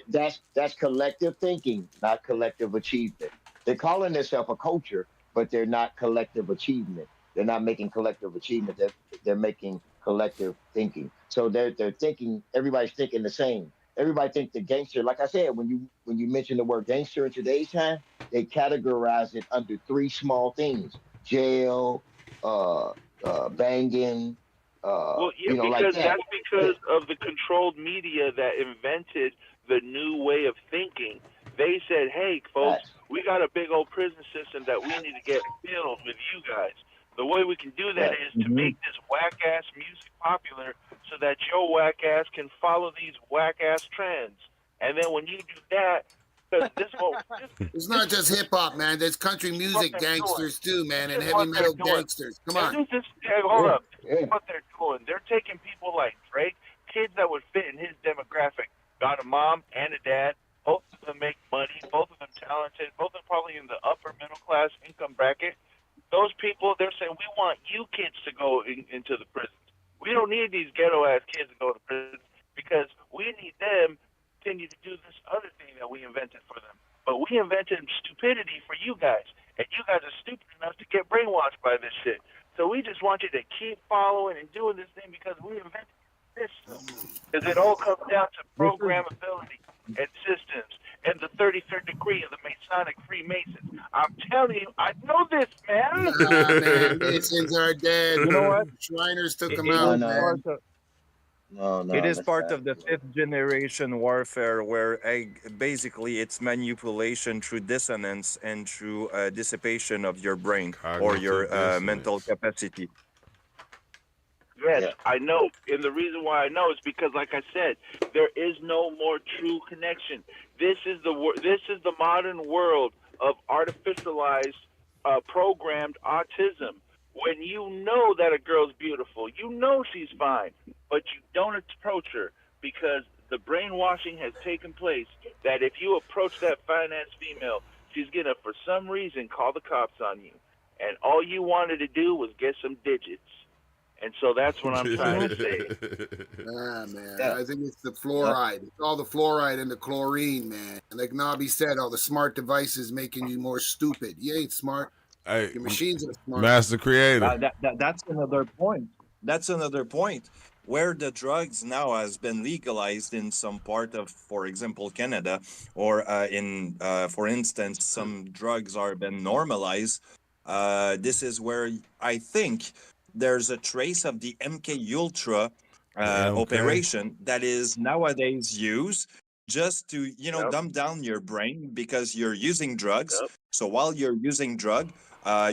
said. That's collective thinking, not collective achievement. They're calling themselves a culture, but they're not collective achievement. They're not making collective achievement. They're making collective thinking. So they're thinking. Everybody's thinking the same. Everybody think the gangster. Like I said, when you mention the word gangster in today's time, they categorize it under three small things: jail, uh, banging, Well, yeah, like because that. that's because of the controlled media that invented the new way of thinking. They said, "Hey, folks, Facts. we got a big old prison system that we need to get filled with you guys. The way we can do that Right. is to Mhm. make this whack ass music popular, so that your whack ass can follow these whack ass trends. And then when you do that, because It's this not just hip hop, man. There's country is what music they're doing. gangsters too, man, This and is heavy what they're metal doing. gangsters. Come And on. this is, hey, hold Yeah, up. This yeah, is what they're doing. They're taking people like Drake, kids that would fit in his demographic, got a mom and a dad. Both of them make money. Both of them talented. Both of them probably in the upper middle class income bracket. Those people, they're saying, we want you kids to go into the prisons. We don't need these ghetto ass kids to go to prison because we need them to continue to do this other thing that we invented for them. But we invented stupidity for you guys, and you guys are stupid enough to get brainwashed by this shit. So we just want you to keep following and doing this thing because we invented this. Because it all comes down to This is programmability and systems and the 33rd degree of the Masonic Freemasons. I'm telling you, I know this, man. Nah, man. Masons are dead. you know what? Shriners took It, them it no, out, is no, part man. of no, it no. is That's part not. of the fifth generation warfare, where basically it's manipulation through dissonance and through dissipation of your brain or Cognitive your mental dissonance. capacity. Yes, Yeah, I know. And the reason why I know is because, like I said, there is no more true connection. This is the modern world of artificialized, programmed autism. When you know that a girl's beautiful, you know she's fine, but you don't approach her because the brainwashing has taken place. That if you approach that fine ass female, she's gonna, for some reason, call the cops on you. And all you wanted to do was get some digits. And so that's what I'm trying to say. Nah, man. yeah, I think it's the yeah. fluoride. It's all the fluoride and the chlorine, man. And like Nobby said, all the smart devices making you more stupid. You ain't smart. Hey, Your machines are smart. Master Creator. That's another point. That's another point where the drugs now has been legalized in some part of, for example, Canada, or for instance, some drugs are been normalized. This is where I think there's a trace of the MK Ultra The MK. operation that is nowadays used just to Yep, dumb down your brain because you're using drugs. yep. So while you're using drug,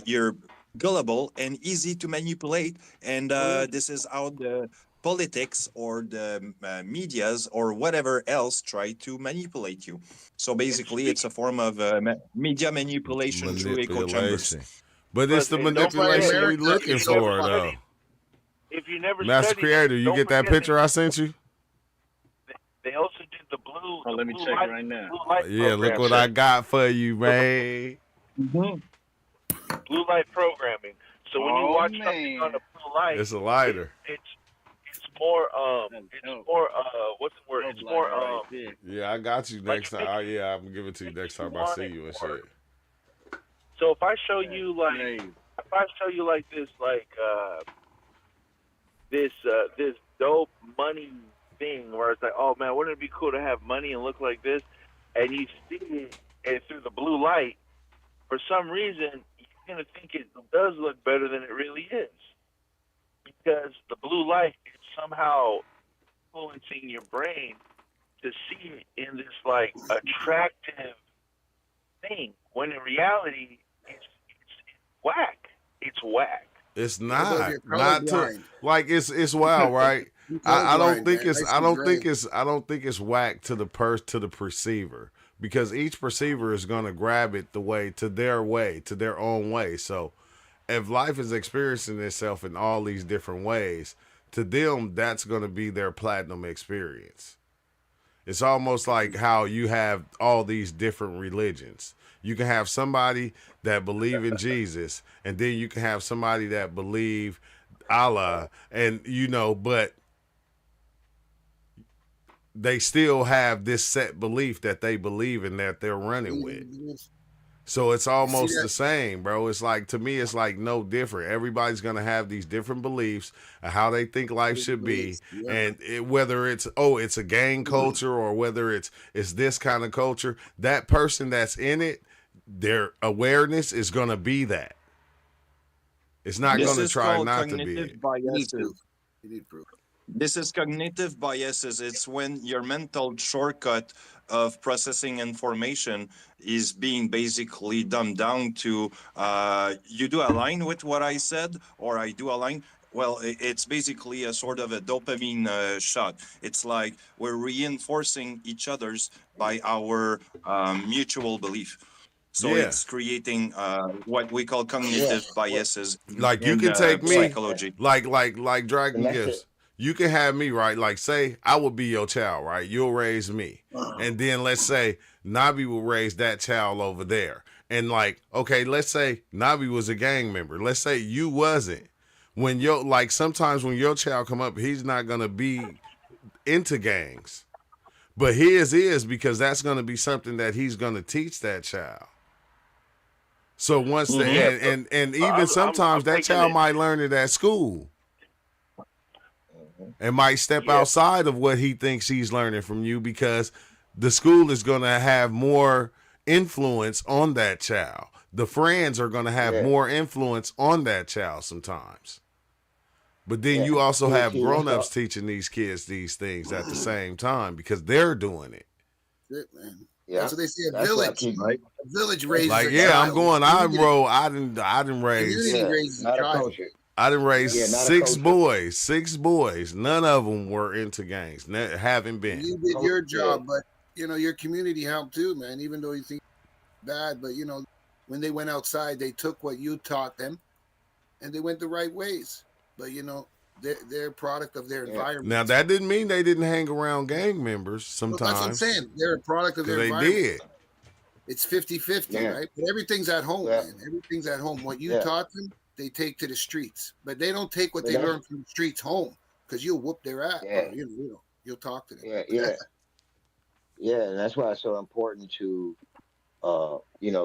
you're gullible and easy to manipulate, and this is how the politics or the medias or whatever else try to manipulate you. So And basically it's a form of media manipulation through echo chambers. Manipulation. But it's the and don't That's why forget, manipulation we America if looking you is so never for, fucked. though. studied, if you never Master studied it, Creator, you don't get that forget picture I sent you? they also did Oh, let me check right now. blue light Yeah, look what programming. I got for you, man. Mhm. Blue light programming. So when you Oh watch something on man, a blue light, It's a it, lighter. it's more that's it's dope. more what's the word? Dope It's more lighter right there. Yeah, I got you like next it time. makes Oh, yeah, I'm gonna give it to you next you time I want see it you and more. shit. So if I show That's you like crazy. if I show you like this dope money thing where it's like, oh man, wouldn't it be cool to have money and look like this? And you see it and through the blue light, for some reason you're gonna think it does look better than it really is. Because the blue light is somehow influencing your brain to see it in this like attractive thing when in reality it's whack. it's whack. It's What about if not you're not to colorblind? like it's wild, right? You're I don't colorblind, think man. it's Nice and gray. I don't think it's whack to the perceiver, because each perceiver is going to grab it the way to their own way. So if life is experiencing itself in all these different ways, to them that's going to be their platinum experience. It's almost like how you have all these different religions. You can have somebody that believe in Jesus, and then you can have somebody that believe Allah, and but they still have this set belief that they believe in that they're running with. So it's You see almost that? the same, bro. It's like, to me, it's like no different. Everybody's gonna have these different beliefs of how they think life should be, Yeah. and whether it's a gang culture, or whether it's this kind of culture. That person that's in it, their awareness is gonna be that. It's not This gonna is try called not to be cognitive it. You need biases. proof. You need proof. This is cognitive biases. It's when your mental shortcut of processing information is being basically dumbed down to you do align with what I said, or I do align. Well, it's basically a sort of a dopamine shot. It's like we're reinforcing each other's by our mutual belief. So Yeah. it's creating what we call Yeah. cognitive Well, biases Like you in can take me, yeah. psychology. like And Dragon that's it. Gifts. You can have me, right? Like, say I will be your child, right? You'll raise me, and then let's say Nabi will raise that child over there, and like, okay, let's say Nabi was a gang member. Let's say you wasn't. When your like sometimes when your child come up, he's not gonna be into gangs, but his is, because that's gonna be something that he's gonna teach that child. So once the Yeah, and but even sometimes I'm that thinking child it. might learn it at school Mhm. and might step Yeah, outside of what he thinks he's learning from you, because the school is going to have more influence on that child. The friends are going to have Yeah. more influence on that child sometimes. But then Yeah. you also have See, that's grown-ups all. teaching these kids these things at the same time, because they're doing it. Shit, man. That's Yeah. what they say. That's why I keep. A village That's raises Like, a yeah, I'm child. going, I Community, roll, I didn't raise community yeah. raises a Not a child. culture. I done raised Yeah. Not a six culture. boys, six boys. None of them were into gangs. Haven't been. You did Oh, your yeah. job, but your community helped too, man. Even though you think bad, but when they went outside, they took what you taught them, and they went the right ways. But they're a product of their Yeah. environment. Now that didn't mean they didn't hang around gang members Well, that's what I'm sometimes, saying. They're a product of because their they environment. did. It's 50-50, Yeah. right? But everything's at home, Yeah. man. Everything's at home. What you Yeah. taught them, they take to the streets. But they don't take what But they that's learn from the streets home, because you'll whoop their ass, yeah. or you'll talk to them. Yeah. Yeah. Yeah. And that's why it's so important to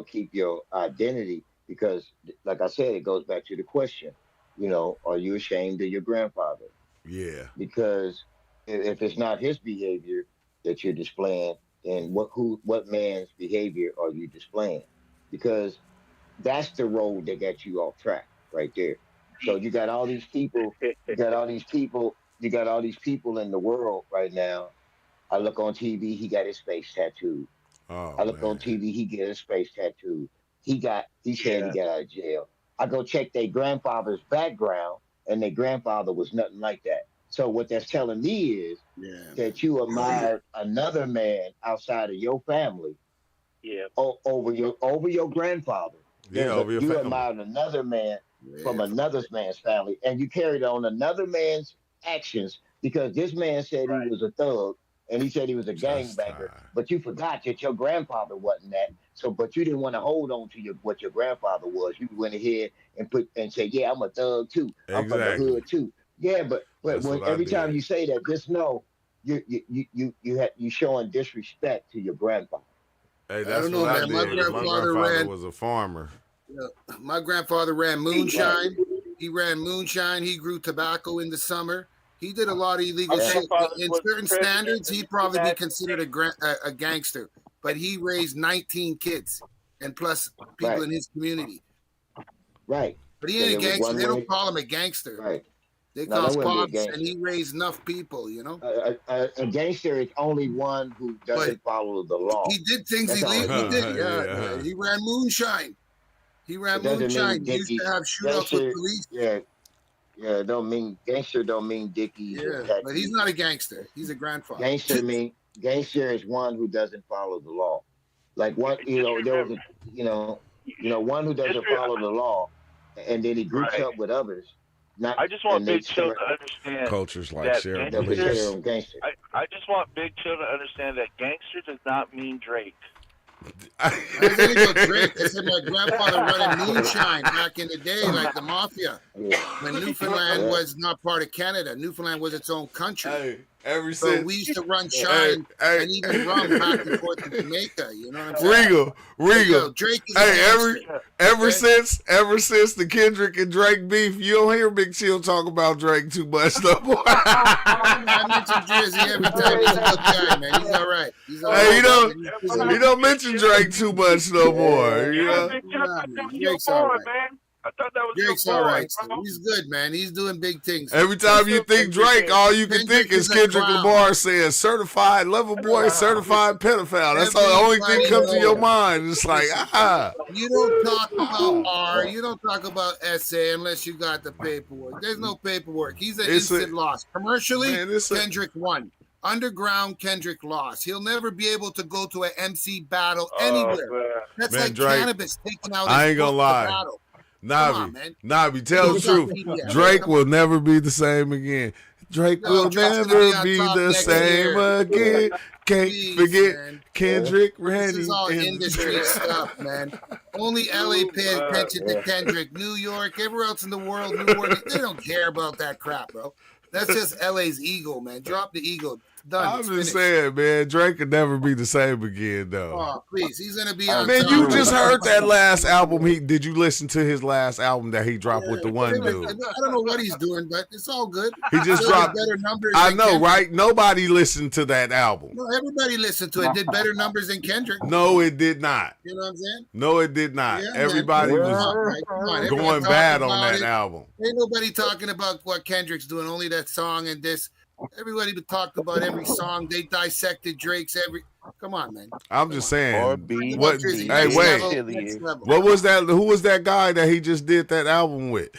keep your identity, because like I said, it goes back to the question, are you ashamed of your grandfather? Yeah. Because if it's not his behavior that you're displaying, then what man's behavior are you displaying? Because that's the road that got you off track right there. So you got all these people, you got all these people, you got all these people in the world right now. I look on TV, he got his face tattooed. Oh I look on man. TV, he get his face tattooed. He said he yeah. got out of jail. I go check their grandfather's background, and their grandfather was nothing like that. So what that's telling me is Yeah, that you admired another man outside of your family Yeah. over your grandfather. Yeah, over your You family. admired another man from yeah. another man's family, and you carried on another man's actions because this man said he Right. was a thug and he said he was a Just gangbanger, but you forgot that your grandfather wasn't that. So, but you didn't want to hold on to what your grandfather was. You went ahead and said, "Yeah, I'm a thug too. I'm from the Exactly. hood too." Yeah, but That's when what I every time did. you say that, just know you showing disrespect to your grandfather. Hey, I that's don't what know, I man. My did, because my grandfather grandfather ran. was a farmer. My grandfather ran Hey, moonshine. He ran moonshine. He grew tobacco in the summer. He did a lot of illegal my Yeah, shit. grandfather In was certain president standards, of he'd the probably be United considered States. a gangster. But he raised 19 kids and plus people right, in his community. right. But he Because ain't a it was gangster. one They don't way. call him a gangster. Right. They No, call that him wouldn't be a pops, and gangster. he raised enough people, A gangster is only one who But doesn't follow the law. he did things That's all a illegal. He did, gangster is. yeah. Yeah. He ran moonshine. He ran It doesn't mean moonshine. He used to Dickie. have shootouts with Gangster, police. yeah, yeah. Don't mean gangster. Don't mean Dickies and Yeah, but he's khakis. not a gangster. He's a grandfather. Gangster is one who doesn't follow the law. Like one, Just there was remember, a, one who just doesn't follow the law, and then he groups right. up with others, not, I just and want they Big Chill start to understand Cultures like that shared they'll consider beliefs. him gangster. I just want Big Chill to understand that gangster does not mean Drake. I was gonna go Drake. I said my grandfather running moonshine back in the day, like the mafia. Yeah, When Newfoundland yeah, was not part of Canada, Newfoundland was its own country. Hey, ever So we since used to run yeah. shine hey, and even rum back and forth to Jamaica. You know what I'm saying? Regal, But yo, Regal. Drake is a Hey, gangster. ever Okay? since the Kendrick and Drake beef, you don't hear Big Chill talk about Drake too much no more. I mention Jersey every time. He's a good guy, man. He's all right. He's all Hey, right. you know, man. He's a he don't mention Drake too much no more. You Yeah, know. Big Chill, Nah, I thought that man. was your Drake's all boy, right. man. I thought that was Drake's your all boy, right. So bro. he's good, man. He's doing big things. Every time you think Drake, all you can Kendrick think is is a Kendrick clown. Lamar saying certified lover boy, certified pedophile. That's the only thing Everybody comes to your knows. mind. It's like, Listen, you don't talk about R, you don't talk about SA unless you got the paperwork. There's no paperwork. He's an It's a- instant loss. Commercially, man, it's a- Kendrick won. Underground, Kendrick lost. He'll never be able to go to an MC battle anywhere. Man. That's Man, like Drake, cannabis taking out I his ain't gonna book to lie. battle. Come on, Nabi, man. Nabi, tell the He's truth. not PDF. Drake Come will on. never be the same again. Drake No, will Drake's gonna never be on be top the next same year. again. Can't Please, forget man. Kendrick, This Randy, is all and industry stuff, man. Only LA pay attention to Kendrick. New York, everywhere else in the world, New Orleans, they don't care about that crap, bro. That's just LA's ego, man. Drop the ego. Done. I'm It's just finished. saying, man, Drake could never be the same again, though. Oh, please. He's going to be on Man, top. you just heard that last album. Did you listen to his last album that he dropped with the one I dude? don't know what he's doing, but it's all good. He just Still dropped. did better numbers I than know, Kendrick. right? Nobody listened to that album. No, everybody listened to it. Did better numbers than Kendrick. No, it did not. You know what I'm saying? No, it did not. Yeah, Everybody man. was Come on, right? Come on. Everyone going talked bad on about that it. album. Ain't nobody talking about what Kendrick's doing, only that song and this. Everybody talked about every song. They dissected Drake's every. Come on, man. I'm just saying. Or B. What? Drizzy, Hey, next wait. level, next level. What was that? Who was that guy that he just did that album with?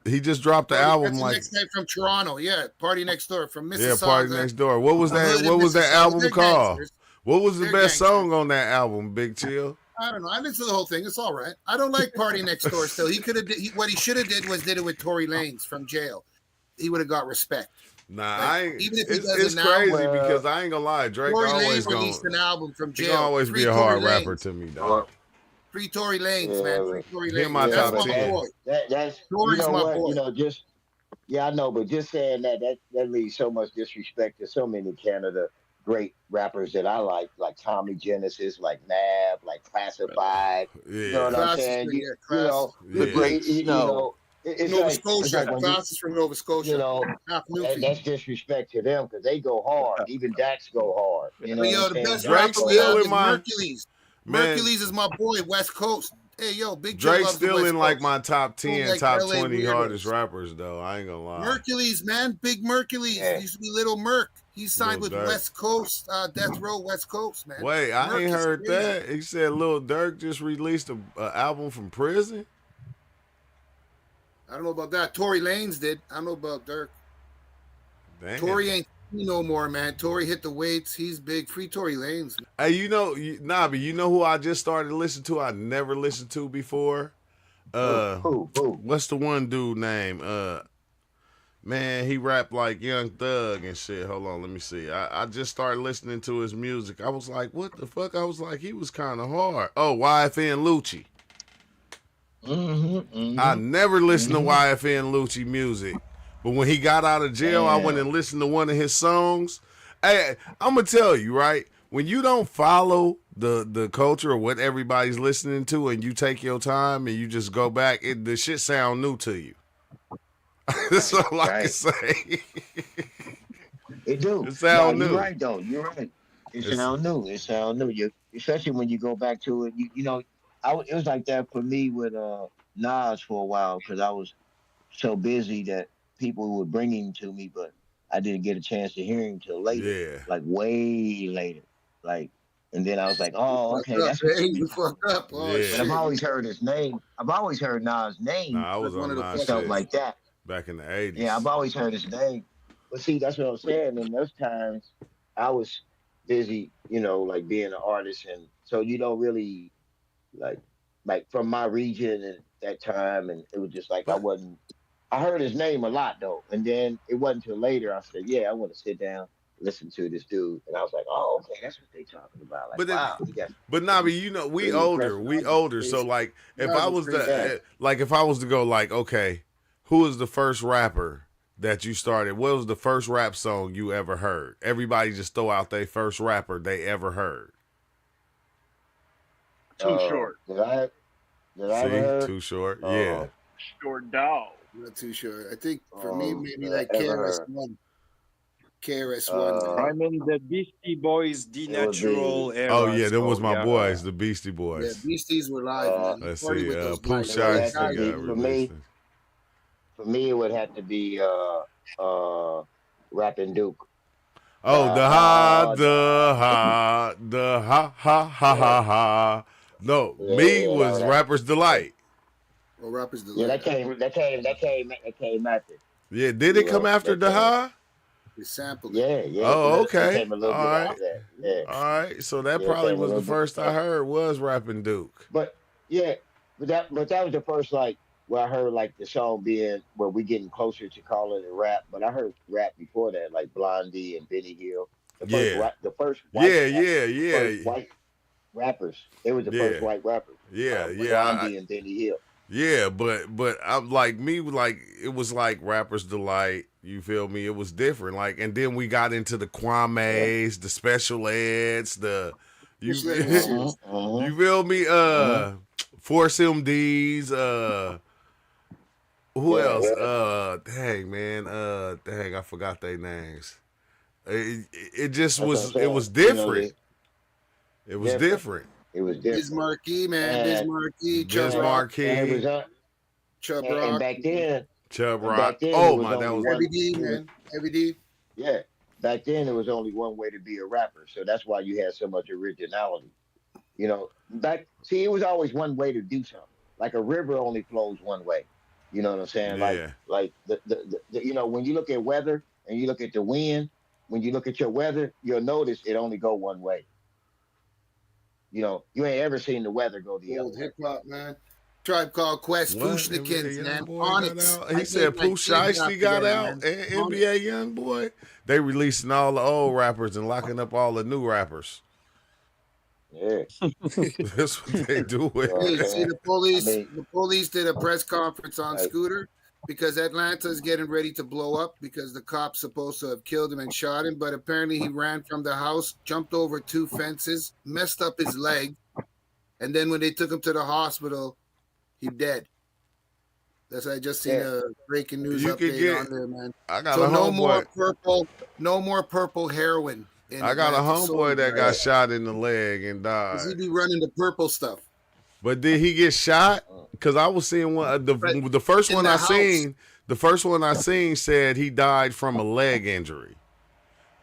He just dropped the album That's the like next guy from Toronto. Yeah, Party Next Door from Mississauga. yeah, Party Next Door. What was The that? hood in What was that Mississauga. album They're called? gangsters. What was the They're best gangsters. song on that album? Big Chill. I don't know. I listened to the whole thing. It's all right. I don't like Party Next Door. Still, he could have. What he should have did was did it with Tory Lanez from jail. He would have got respect. Nah, Like, I ain't. even if he It's, does it's it now, crazy because I ain't gonna lie. Drake Tory always Lanez released gonna. an album from He jail. gonna always Free be a Tory hard Lanez. rapper to me, dog. Free Tory Lanez, Yeah, man. Free Tory he in Lanez. my That's top my 10. boy. That's Tory's you know my what boy. just I know, but just saying that leaves so much disrespect to so many Canada great rappers that I like Tommy Genesis, like Nav, like Classified. You know Yeah. what I'm Class is saying? good, You Class. know, Yeah. The Great Snow. it's Nova like Scotia. when Class is from Nova you Scotia. know Half Newfie. that's disrespect to them because they go hard. Even Dax go hard. You know But what yo, I'm the saying? best Drake rapper we still have in is my- Mercules. Man. Mercules is my boy, West Coast. Hey, yo, Big Joe Drake's loves the still West in like Coast. my top 10, like top LA 20 weirdos. hardest rappers, though. I ain't gonna lie. Mercules, man, Big Mercules. Yeah. Used to be Little Merc. He signed Lil with Durk. West Coast, Death Row, West Coast, man. Wait, I Merc ain't is heard crazy. that. He said Lil Durk just released a album from prison. I don't know about that. Tory Lanez did. I don't know about Dirk. Damn. Tory ain't no more, man. Tory hit the weights. He's big. Free Tory Lanez. Hey, Nabi, you know who I just started listening to? I never listened to before. Who? What's the one dude name? Man, he rapped like Young Thug and shit. Hold on, let me see. I just started listening to his music. I was like, what the fuck? I was like, he was kind of hard. Oh, YFN Lucci. I never listened to YFN Lucci music. But when he got out of jail, I went and listened to one of his songs. Hey, I'm going to tell you, right? When you don't follow the culture or what everybody's listening to and you take your time and you just go back, the shit sound new to you. That's all I can say. It do. It sound You're new. right, though. You're right. It sound new. It sound new. Especially when you go back to it. You know, it was like that for me with Nas for a while because I was so busy that people would bring him to me, but I didn't get a chance to hear him till later. Yeah. Like way later. Like And then I was like, oh, Fucked okay, up, that's what eh? they You talking fucked about. up. Oh But I've Yeah. shit. always heard his name. I've always heard Nas' name Nah, I Like was one on of the Nas and stuff fucking shit like that. back in the Yeah, I've 80s. always heard his name. But see, that's what I'm saying. In those times, I was busy, like being an artist, and so you don't really like, from my region at that time, and it was just like I But wasn't. I heard his name a lot though, and then it wasn't until later I said, "Yeah, I want to sit down, listen to this dude," and I was like, "Oh, okay, that's what they talking about." Like, but it, wow, he got but pretty, Nabi, you know, we pretty older, impressive. we Nas is older. So crazy. like, if I Nas is was crazy. Yeah. the like, if I was to go like, okay, who is the first rapper that you started? What was the first rap song you ever heard? Everybody just throw out their first rapper they ever heard. Too short. Did I ever See, heard? Too Short. Yeah. Uh, Short dog. Not too sure. I think for me, maybe like that I ever KRS heard. One. KRS One, man. Uh, I'm in the Beastie Boys, the it would be natural Oh era. yeah, them was So my yeah. boys, the Beastie Yeah, Boys. Beasties were live, uh, man. You Let's party see, with those Pooh guys. it would Those have to Shiesty guys be got were for released. me. For me, it would have to be rapping Duke. Oh, Da da. the ha ha ha Yeah, ha ha. No, yeah, me yeah. That would was have to Rapper's be for me. Delight. or Rappers Yeah, Delight. that came after. Yeah, did it come after That the came. ha? They sampled it. Yeah, Oh, it okay. came a little All bit right. after that. Yeah, All right. So that yeah, it probably came a was little the bit. first I heard was Rapping Duke. But yeah, but that was the first like where I heard like the song being where we getting closer to calling it rap. But I heard rap before that, like Blondie and Benny Hill. Yeah. The first white Yeah, rap, yeah, the first yeah. white rappers. They was the first Yeah. white rappers. Yeah, yeah. Blondie and Benny Hill. Yeah, but I'm like me, like it was like Rapper's Delight. You feel me? It was different. Like, and then we got into the Yeah. Kwame's, the special eds, the you Just let me see. you feel me? Uh-huh. Force MDs. Who Yeah. else? Dang man. Dang, I forgot their names. It just That's what I'm was. It was saying. different. It was Different. different. It was different. Bismarcky, man. And Bismarcky, Chubb Biz Rock, and it was Marquee, Chubb and Rock, back then Chubb and back Rock. then it Oh was my, that only was Heavy one. D, It was man. Heavy D. Yeah. Back then, it was only one way to be a rapper, so that's why you had so much originality. See, it was always one way to do something. Like a river only flows one way. You know what I'm saying? yeah. Like when you look at weather and you look at the wind, when you look at your weather, you'll notice it only go one way. You ain't ever seen the weather go the other Old way. hip hop, man. Tribe Called Quest, What? NBA Fushnikins, Young man. Boy got Onyx. out. I He said named my Pooh kids Shiesty after got them, out. man. And Onyx. NBA Young Boy. They releasing all the old rappers and locking up all the new rappers. Yeah. That's what they do. You know what I'm Hey, see saying? the I police. mean, The police did a press conference on like, Scooter because Atlanta is getting ready to blow up because the cops supposed to have killed him and shot him, but apparently he ran from the house, jumped over two fences, messed up his leg, and then when they took him to the hospital, he dead. That's I just seen yeah. a breaking news You could update get. on there, man. I got So a homeboy. no more purple heroin in I got a Atlanta. homeboy that got Yeah. shot in the leg and Because died. he be running the purple stuff. But did he get shot? Because I was seeing one. Right. The first In one the I house. seen. The first one I seen said he died from a leg injury.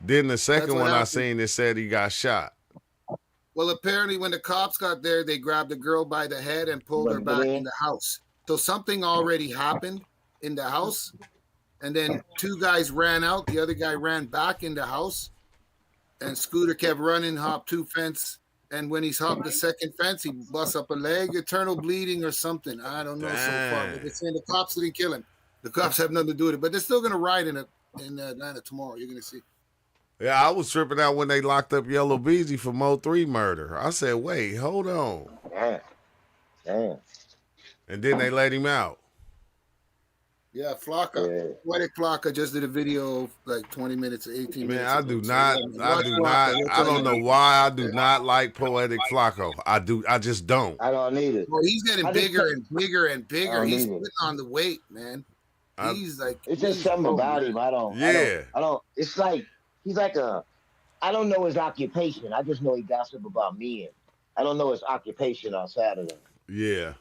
Then the second what one I happened. seen it said he got shot. Well, apparently, when the cops got there, they grabbed the girl by the head and pulled her back in the house. So something already happened in the house. And then two guys ran out. The other guy ran back in the house. And Scooter kept running, hopped two fence. And when he's hopped the second fence, he busts up a leg, eternal bleeding or something. I don't know so far. But they're saying the cops didn't kill him. The cops have nothing to do with it. But they're still going to ride in Atlanta tomorrow. You're going to see. Yeah, I was tripping out when they locked up Yellow Beezy for Mo3 murder. I said, wait, hold on. Damn. And then they let him out. Yeah, Flocka. Yeah. Poetic Flocka just did a video like 20 minutes, 18 minutes. Man, I ago. do So, not, yeah, man, I watch do Flocka. not, He'll I tell don't you know that. why I do not like Poetic Flacco. I just don't. I don't need it. Well, he's getting I just bigger think- and bigger and I bigger. don't He's need it. putting on the weight, man. He's like, It's just he's something grown, about man. him. I don't. Yeah. I don't. It's like he's like a. I don't know his occupation. I just know he gossip about men. I don't know his occupation outside of that. Yeah.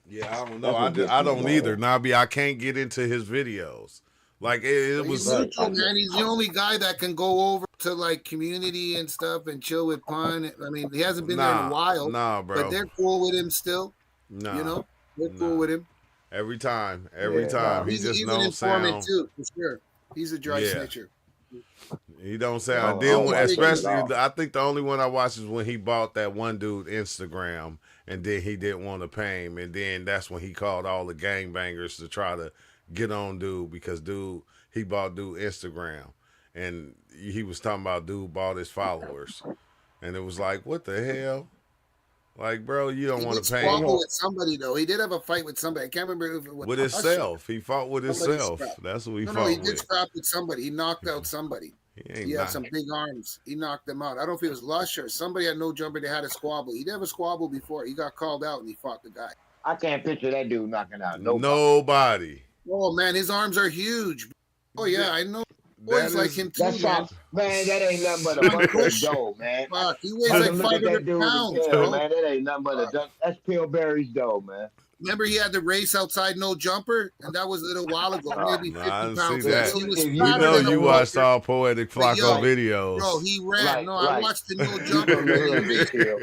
Yeah, I don't know. That's what I gets me, don't man. either. Nabi, I can't get into his videos. Like it He's was. Right. neutral, man. He's the only guy that can go over to like community and stuff and chill with Pun. I mean, he hasn't been there in a while, Nah, but bro. they're cool with him still. You Nah, know, they're cool nah. with him. Every time, Yeah. he just He's an don't informant sound. too, for sure. He's a dry Yeah, snitcher. he don't I sound. don't, I Then don't when, watch him at especially, all. I think the only one I watched is when he bought that one dude Instagram, and then he didn't want to pay him, and then that's when he called all the gangbangers to try to get on dude because dude he bought dude Instagram, and he was talking about dude bought his followers, and it was like, what the hell? Like, bro, you don't He want did to pay him. squabble with somebody though. He did have a fight with somebody. I can't remember if it was With Usher. himself. He fought with Somebody himself. scrapped. That's who he No, fought he did with. scrap with somebody. He knocked out somebody. He ain't He had not. some big arms. He knocked them out. I don't know if it was Lush or somebody had no jumper. They had a squabble. He never squabbled before. He got called out and he fought the guy. I can't picture that dude knocking out nobody. Nobody. Oh man, his arms are huge. Oh yeah, I know. That Boys like is- him too, That's man. not, man, that ain't nothing but a bunch of dough, man. Fuck, he weighs Look like at that 500 dude pounds, in jail, bro. man. That ain't nothing but a dough. That's Pillberry's dough, man. Remember he had the race outside no jumper, and that was a little while ago, maybe 50 Nah, I didn't pounds. see that. He was We We fatter know than a you watched walker. all Poetic But yo, Flacco videos. Bro, he ran. Right, No, I right. watched the no You jumper. from the Man. hood, He Big raced, Chill.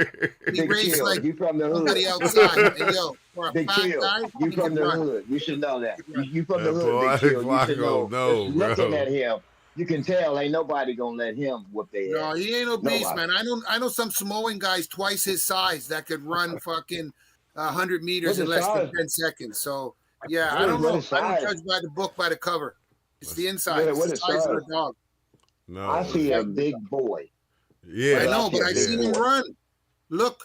he Big raced Chill. like You from the somebody hood. outside. And yo, for a Big fat Chill. guy, You he from can the run. hood. You should know that. You from the That hood, Big Poetic Chill. You should Flacco, know. no, Just looking bro. at him, you can tell ain't nobody gonna let him whoop their No, ass. he ain't no beast, Nobody. man. I know some Samoan guys twice his size that could run fucking 100 meters What's in his less size? than 10 seconds. So yeah, I What don't is know. his I don't size? judge by the book, by the cover. It's the inside. What It's the is size of size? the dog. No. I see a big boy. Yeah. I know, but I Yeah. seen him run. Look,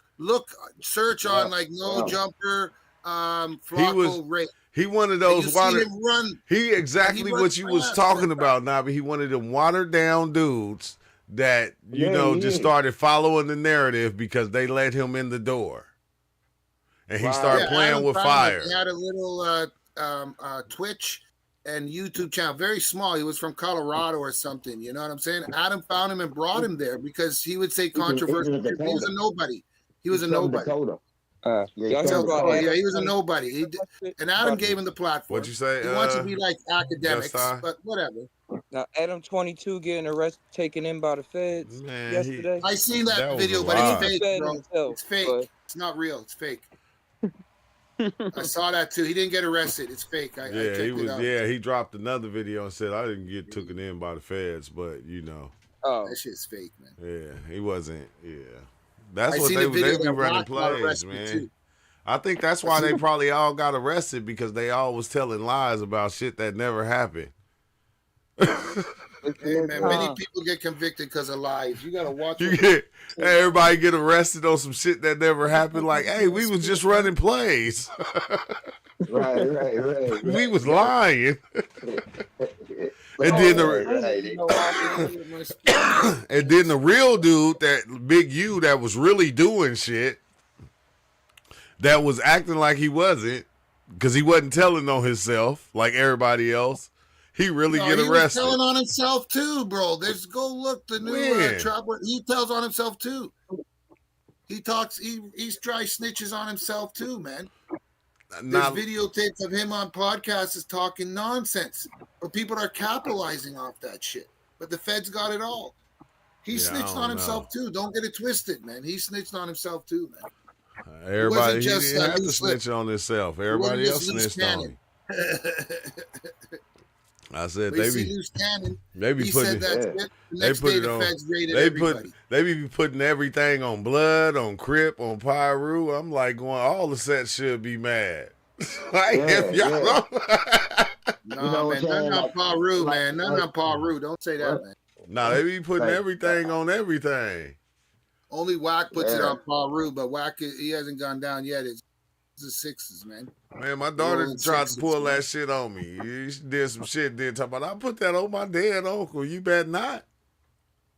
search on Yeah. like no Yeah. jumper, He Flacco was Ray. he one of And you those seen water. him run. He exactly runs what you was fast, talking man. about, Nobby. He wanted them watered down dudes that you Yeah, know he just is. started following the narrative because they let him in the door, and he Right. started playing Adam with found him. fire. He had a little Twitch and YouTube channel, very small. He was from Colorado or something. You know what I'm saying? Adam found him and brought him there because he would say He's from controversial. He was Dakota. a nobody. He was a He's from nobody. Dakota. Yeah, Yeah, y'all he's hear from about Oh Dakota. yeah, he was a Adam? nobody. And Adam gave him the platform. What you say? He wants to be like academics, Just but whatever. Now, Adam 22 getting arrested, taken in by the feds Man, yesterday. I seen that, That was video, a but lie. it's fake, Fed bro. himself, It's fake. but- It's not real. It's fake. I saw that too. He didn't get arrested. It's fake. I Yeah, checked he it was. out. Yeah, he dropped another video and said I didn't get taken in by the feds, but you know, Oh, That shit's fake, man. yeah, he wasn't. Yeah, that's I what seen they the video be that running Rock got plays, arrested man. too. I think that's why they probably all got arrested because they all was telling lies about shit that never happened. Hey, man, many people get convicted because of lies. You gotta watch. You what- get everybody get arrested on some shit that never happened. Like, hey, we was just running plays. Right. We was lying. And then and then the real dude, that big U that was really doing shit, that was acting like he wasn't, because he wasn't telling on himself like everybody else. He really No, get he was arrested. telling on himself too, bro. There's go look the new When? trapper. He tells on himself too. He talks. He's dry snitches on himself too, man. There's Not, videotapes of him on podcasts is talking nonsense, but people are capitalizing off that shit. But the feds got it all. He Yeah, I snitched don't on himself too. Don't get it twisted, man. He snitched on himself too, man. everybody, he just didn't a have to loose lip. snitch on himself. Everybody else just loose snitched on him. I said We they see be loose cannon. they be He putting said that Yeah. shit. The They next put day it the on- feds raided they everybody. be putting everything on Blood, on Crip, on Pyru. I'm like going, all the sets should be mad. Like if y'all Yeah. No, You know what man, I'm none saying? on Like- Paru, like- man. None like- on Paru. Don't say that, What? man. nah, they be putting Like- everything on everything. Only Wack puts it Yeah. on Paru, but Wack he hasn't gone down yet. It's the sixes, man. Man, my daughter Rolling tried to sixes, pull man. that shit on me. She did some shit, then talk about I put that on my dead uncle. You bet not.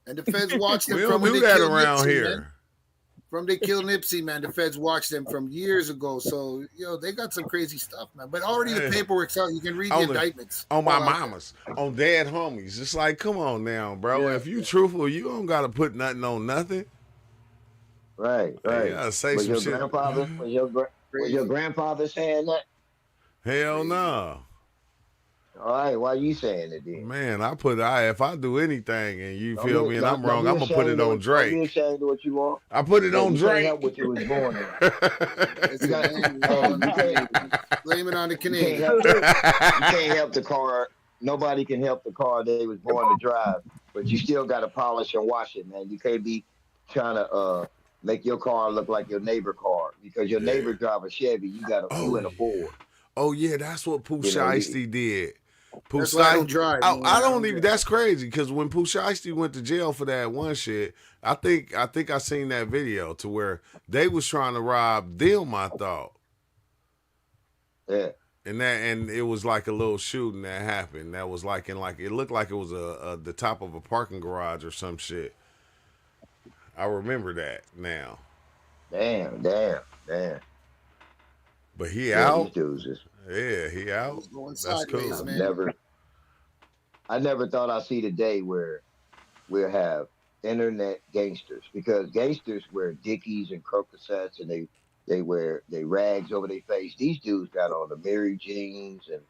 And the feds watched them We from don't when do they that killed around Nipsey, here. man. From they killed Nipsey, man. The feds watched them from years ago. So, they got some crazy stuff, man. But already the Yeah. paperwork's out. You can read the On the- indictments. On my All out there. mamas, on dead homies. It's like, come on now, bro. Yeah. If you truthful, you don't gotta put nothing on nothing. Right. You gotta say Was some your shit. grandfather? Was your grandfather saying that? Hell Crazy. no. All right, why you saying it then? Man, I if I do anything and you Don't feel be me and I'm don't wrong, be I'm gonna put it ashamed of on what don't be Drake. ashamed of what you want. I put it on You can't help Drake. what you was born in. You Listen, got man, we're all hey, on the Canadians. Blame it on the you can't Canadians. help you can't help the car. Nobody can help the car they was born to drive, but you still got to polish and wash it, man. You can't be trying to make your car look like your neighbor car because your Yeah. neighbor drive a Chevy. You Oh in a yeah. Ford. Oh yeah, that's what Pooh You know you. Shiesty did. Pooh That's why I don't Shiesty. drive, I man. I don't don't even. drive. That's crazy because when Pooh Shiesty went to jail for that one shit, I think I seen that video to where they was trying to rob them. I thought, Yeah. and it was like a little shooting that happened. That was like in like it looked like it was the top of a parking garage or some shit. I remember that now. Damn. But he Yeah, these out. dudes is. Yeah, he out. It's going That's sideways, cool. I've man. never. I never thought I'd see the day where we'll have internet gangsters because gangsters wear dickies and Percocets and they wear they rags over their face. These dudes got on the Mary jeans and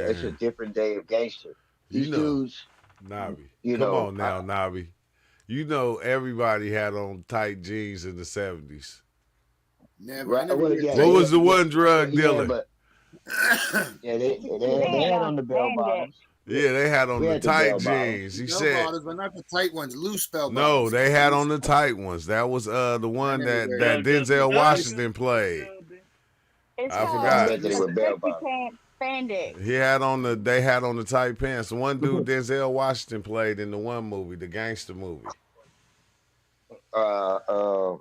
It's a Man, different day of gangster. you These know, dudes, Nabi. you Come know, on now, Nabi. You know everybody had on tight jeans in the 70s. Never. I right? never Well, wear yeah, What tight. was the yeah, one drug yeah, dealer? but yeah, they They had don't on the bell stand it. bottoms. Yeah, Yeah, they had we on the had the tight bell bottoms. jeans. He Bell said, bottoms, but not the tight ones. Loose bell no, bottoms. they had Loose. on the tight ones. That was the I one never that, wear that. that Denzel Washington played. It's I I called forgot. bet they were bell restricted bottoms. pants spandex. They had on the tight pants. The one dude Denzel Washington played in the one movie, the gangster movie. Uh, uh,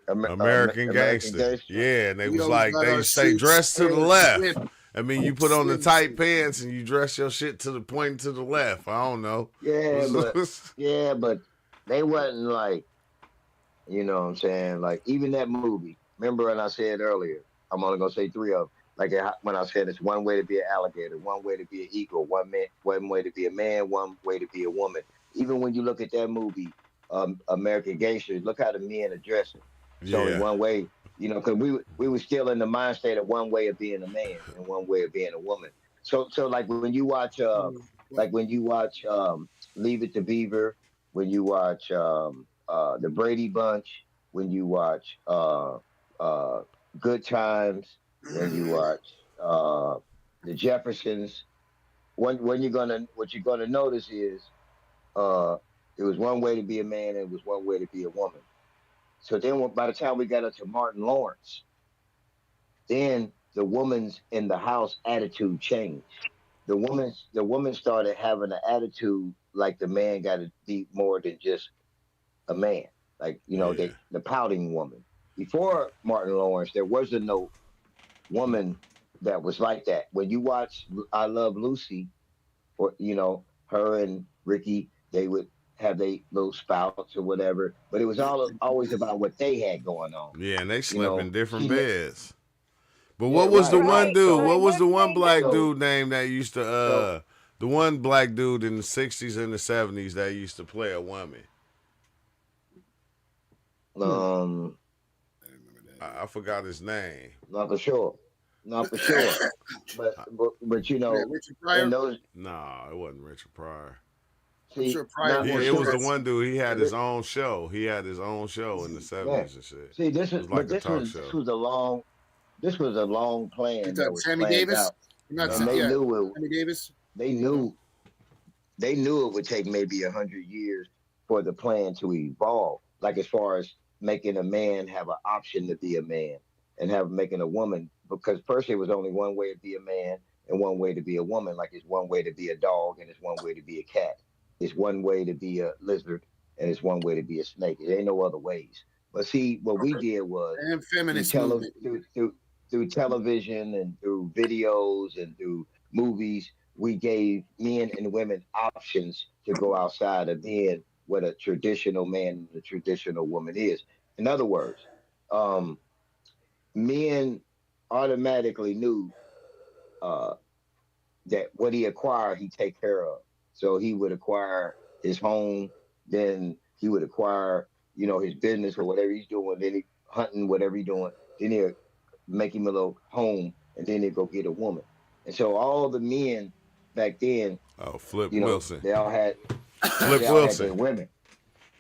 American American Gangster. Gangster. Yeah, and they We was always like got they our used to say suits dress to the tailored left. slim. I mean, you put on the Slim tight suit. pants and you dress your shit to the point to the left. I don't know. Yeah, but they wasn't like, you know what I'm saying? Like even that movie. Remember when I said earlier, I'm only gonna say three of them. Like when I said it's one way to be an alligator, one way to be an eagle, one way to be a man, one way to be a woman. Even when you look at that movie, American Gangsters, look how the men are dressing. It's only Yeah, one way, because we were still in the mind state of one way of being a man and one way of being a woman. So like when you watch Leave It to Beaver, when you watch the Brady Bunch, when you watch uh, Good Times, when you watch the Jeffersons, when what you're gonna notice is uh, it was one way to be a man and it was one way to be a woman. So then by the time we got up to Martin Lawrence, then the woman's in the house attitude changed. The woman started having an attitude like the man got to be more than just a man, like yeah, the pouting woman. Before Martin Lawrence, there wasn't no woman that was like that. When you watch I Love Lucy, or her and Ricky, they would have they little spouts or whatever, but it was all always about what they had going on. yeah. And they You slept know, in different she, beds. But yeah, what was the right, one right. dude? So, What Like was what the did one they black do? so, dude name that used to so, the one black dude in the 60s and the 70s that used to play a woman? um, I remember I forgot his name. not for sure, not for sure, but I, but Yeah, Richard in Pryor. those nah, it wasn't Richard Pryor. I'm see, sure Pryor not He well, wore it was see, the dreads. one dude. He had but his own show. He had his own show in the yeah, 70s and shit. see, It was like a talk this show. was a long You plan that thought was Sammy planned Davis? out, Not and Nah, Sammy Davis. they No. knew they knew it would take maybe 100 years for the plan to evolve. Like as far as making a man have an option to be a man and have making a woman, because first it was only one way to be a man and one way to be a woman. Like it's one way to be a dog and it's one way to be a cat. It's one way to be a lizard and it's one way to be a snake. It ain't no other ways. But see, what we did was And through feminist tele movement. through television and through videos and through movies, we gave men and women options to go outside of being what a traditional man and a traditional woman is. In other words, um, men automatically knew uh, that what he acquired, he take care of. So he would acquire his home, then he would acquire, his business or whatever he's doing, then he hunting, whatever he's doing, then he'll make him a little home, and then he'll go get a woman. And so all the men back then, Oh, Flip you know, Wilson. they all had Flip they all had Wilson. their women.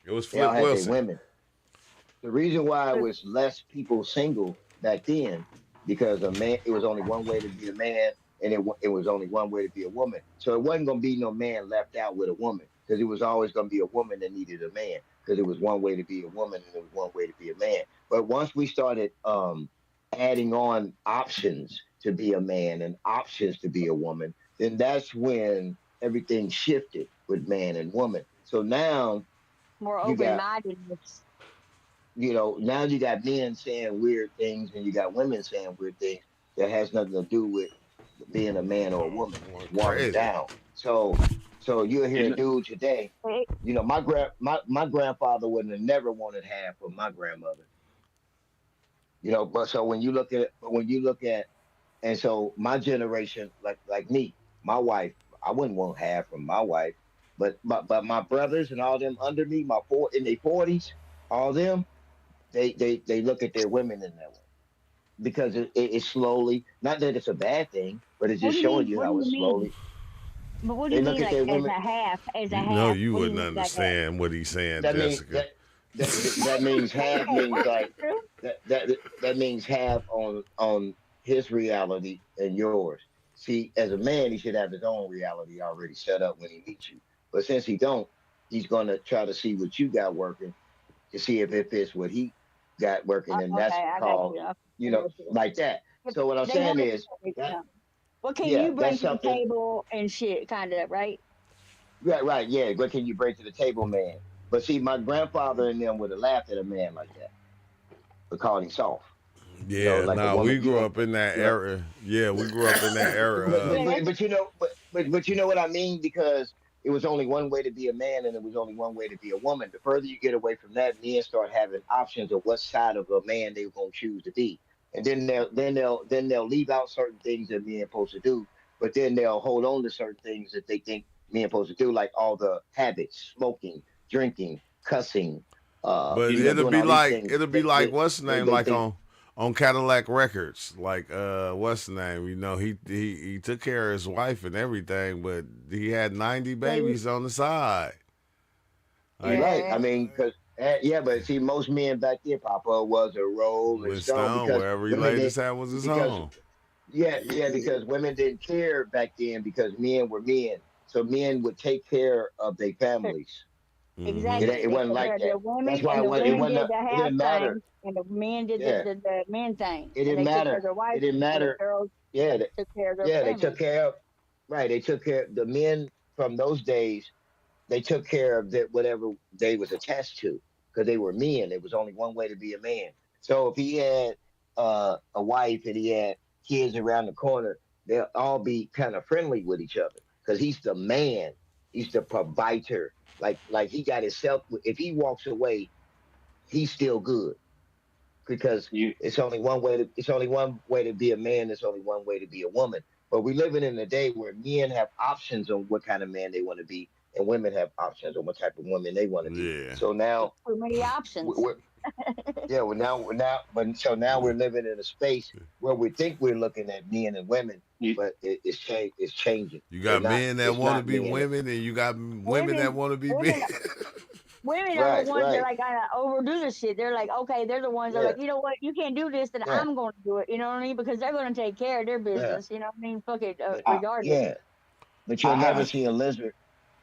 It was They all Flip had their Wilson. women. The reason why it was less people single back then because a man it was only one way to be a man and it was only one way to be a woman. So it wasn't going to be no man left out with a woman because it was always going to be a woman that needed a man because it was one way to be a woman and it was one way to be a man. But once we started adding on options to be a man and options to be a woman, then that's when everything shifted with man and woman. So now More you open got mindedness. now you got men saying weird things and you got women saying weird things that has nothing to do with being a man or a woman. It's watered Crazy. down. So you'll hear You a know, dude today, my grandfather wouldn't have never wanted half of my grandmother. But so when you look at and so my generation, like me, my wife, I wouldn't want half from my wife. But my brothers and all them under me, my four in their 40s, all them, they look at their women in that way because it's slowly not that it's a bad thing but it's What do just you mean? showing you What do how you it's mean? slowly But what do they you look mean, at like their as women a half? As a You know half? you What do you wouldn't mean by that? understand what he's saying, that means Jessica. that means Say half that. means What? like True? that means half on his reality and yours. See, as a man he should have his own reality already set up when he meets you, but since he don't, he's going to try to see what you got working to see if it fits what he got working, and that's Okay, I got called you. Okay, you I know got you. like that. But So what I'm they saying want to is say that something. What can yeah, you bring that's to the something. table and shit, kind of, right? Right. Yeah. What can you bring to the table, man? But see, my grandfather and them would have laughed at a man like that, but called him soft. Yeah, Like a nah, woman. we grew up in that era. Yeah, we grew up in that era. Yeah, that's But you know what I mean because it was only one way to be a man and it was only one way to be a woman. The further you get away from that, men start having options of what side of a man they were gonna choose to be, and then they'll leave out certain things that men supposed to do, but then they'll hold on to certain things that they think men supposed to do, like all the habits, smoking, drinking, cussing, But you know, doing all these things. it'll be like what's the name They like think on Cadillac Records, like what's the name? You know, he took care of his wife and everything, but he had 90 they, babies on the side. you're Like right. yeah. I mean, because yeah, but see, most men back then, Papa was a Rolling Rolling Stone Stone, because wherever he women laid did his hat was his because home. yeah, because women didn't care back then because men were men, so men would take care of their families. Mm-hmm. Exactly. It They wasn't took care like of the that. women, That's why and the it women wasn't. did the It half didn't matter. thing, and the men did Yeah, the men thing, it and didn't they took care of matter. their It wives, didn't and the matter. girls Yeah, took care of their yeah, they took families. care of. Right, they took care. The men from those days they took care of that whatever they was attached to because they were men. It was only one way to be a man. So if he had a wife and he had kids around the corner, they'll all be kind of friendly with each other because he's the man. He's the provider. Like he got himself. If he walks away, he's still good because you it's only one way to be a man. It's only one way to be a woman. But we're living in a day where men have options on what kind of man they want to be, and women have options on what type of woman they want to be. Yeah. So now, Too many options. we're, yeah, well but so now we're living in a space where we think we're looking at men and women, you but it's changed. It's changing. You They're got not. men that It's want to not be men. women, and you got women that Women, want to be men. women, women are the Right, ones that right, like kind of overdo the shit. They're like, okay, they're the ones that are yeah, like, you know what, you can't do this, then yeah, I'm going to do it. You know what I mean? Because they're going to take care of their yeah. business. You know what I mean? Fuck it, But regardless. yeah, but I you'll have never a see a lizard.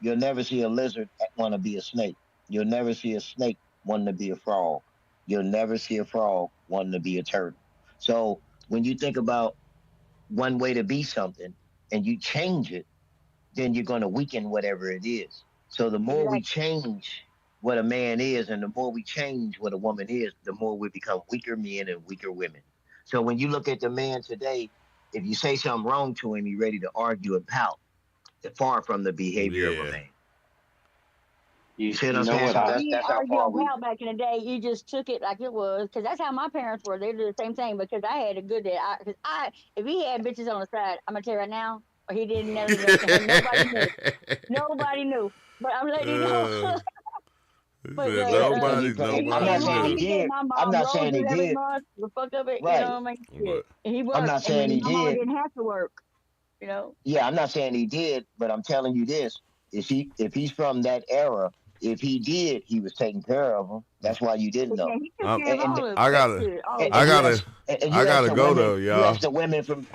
You'll never see a lizard want to be a snake. You'll never see a snake wanting to be a frog. You'll never see a frog wanting to be a turtle. So when you think about one way to be something and you change it, then you're going to weaken whatever it is. So the more we Exactly. change what a man is and the more we change what a woman is, the more we become weaker men and weaker women. So when you look at the man today, if you say something wrong to him, he's ready to argue and pout, far from the behavior of a Yeah. man. You you see what you I'm know saying? what So Yeah, I you that's didn't how argue far on we. how back in the day. You just took it like it was, because that's how my parents were. They did the same thing. Because I had a good day. Cause if he had bitches on the side, I'm gonna tell you right now, or he didn't know nothing. Nobody knew. Nobody knew. But I'm letting you know. uh, he But said Yeah, because nobody, if he I'm not came nobody saying home, he knew. he gave did. my I'm mom not saying he roses every did. month. The fuck of it, you Right. know what I mean? Shit. But And he I'm worked. not I saying mean, he my mama did. didn't have to work. You know. Yeah, I'm not saying he did, but I'm telling you this: if he's from that era, if he did, he was taking care of them. That's why you didn't Yeah, know. he took Um, care of all of I them. gotta, Shit, all of And, them. I and you gotta, ask and I you ask gotta the go women, though, you y'all. ask the women from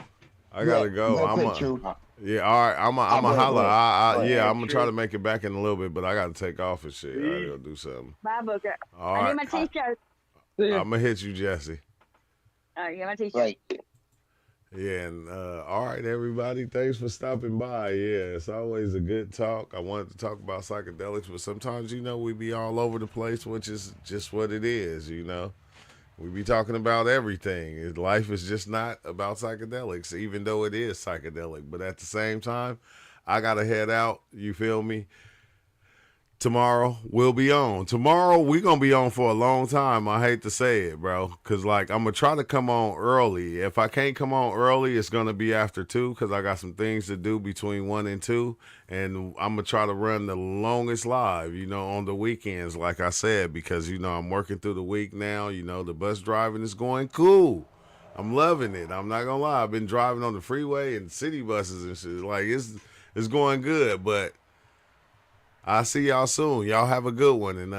I gotta go. real I'm quick, a, True. yeah, all right. I'll I'm a go ahead, go holla. ahead, go ahead. Yeah, Hey, I'm gonna try to true. make it back in a little bit, but I gotta take off and shit. I gotta See, go do something. Bye, Booker. All I need right, my t-shirt. See ya. I'm gonna hit you, Jesse. I get my t-shirt. Right. Yeah, and all right, everybody. Thanks for stopping by. Yeah, it's always a good talk. I wanted to talk about psychedelics, but sometimes we be all over the place, which is just what it is. We be talking about everything. Life is just not about psychedelics, even though it is psychedelic. But at the same time, I gotta head out. You feel me? Tomorrow we'll be on. Tomorrow we gonna be on for a long time. I hate to say it, bro, cause like I'm gonna try to come on early. If I can't come on early, it's gonna be after 2, cause I got some things to do between 1 and 2, and I'm gonna try to run the longest live, on the weekends, like I said, because I'm working through the week now. The bus driving is going cool. I'm loving it. I'm not gonna lie. I've been driving on the freeway and city buses and shit. Like it's going good, but I'll see y'all soon. Y'all have a good one, and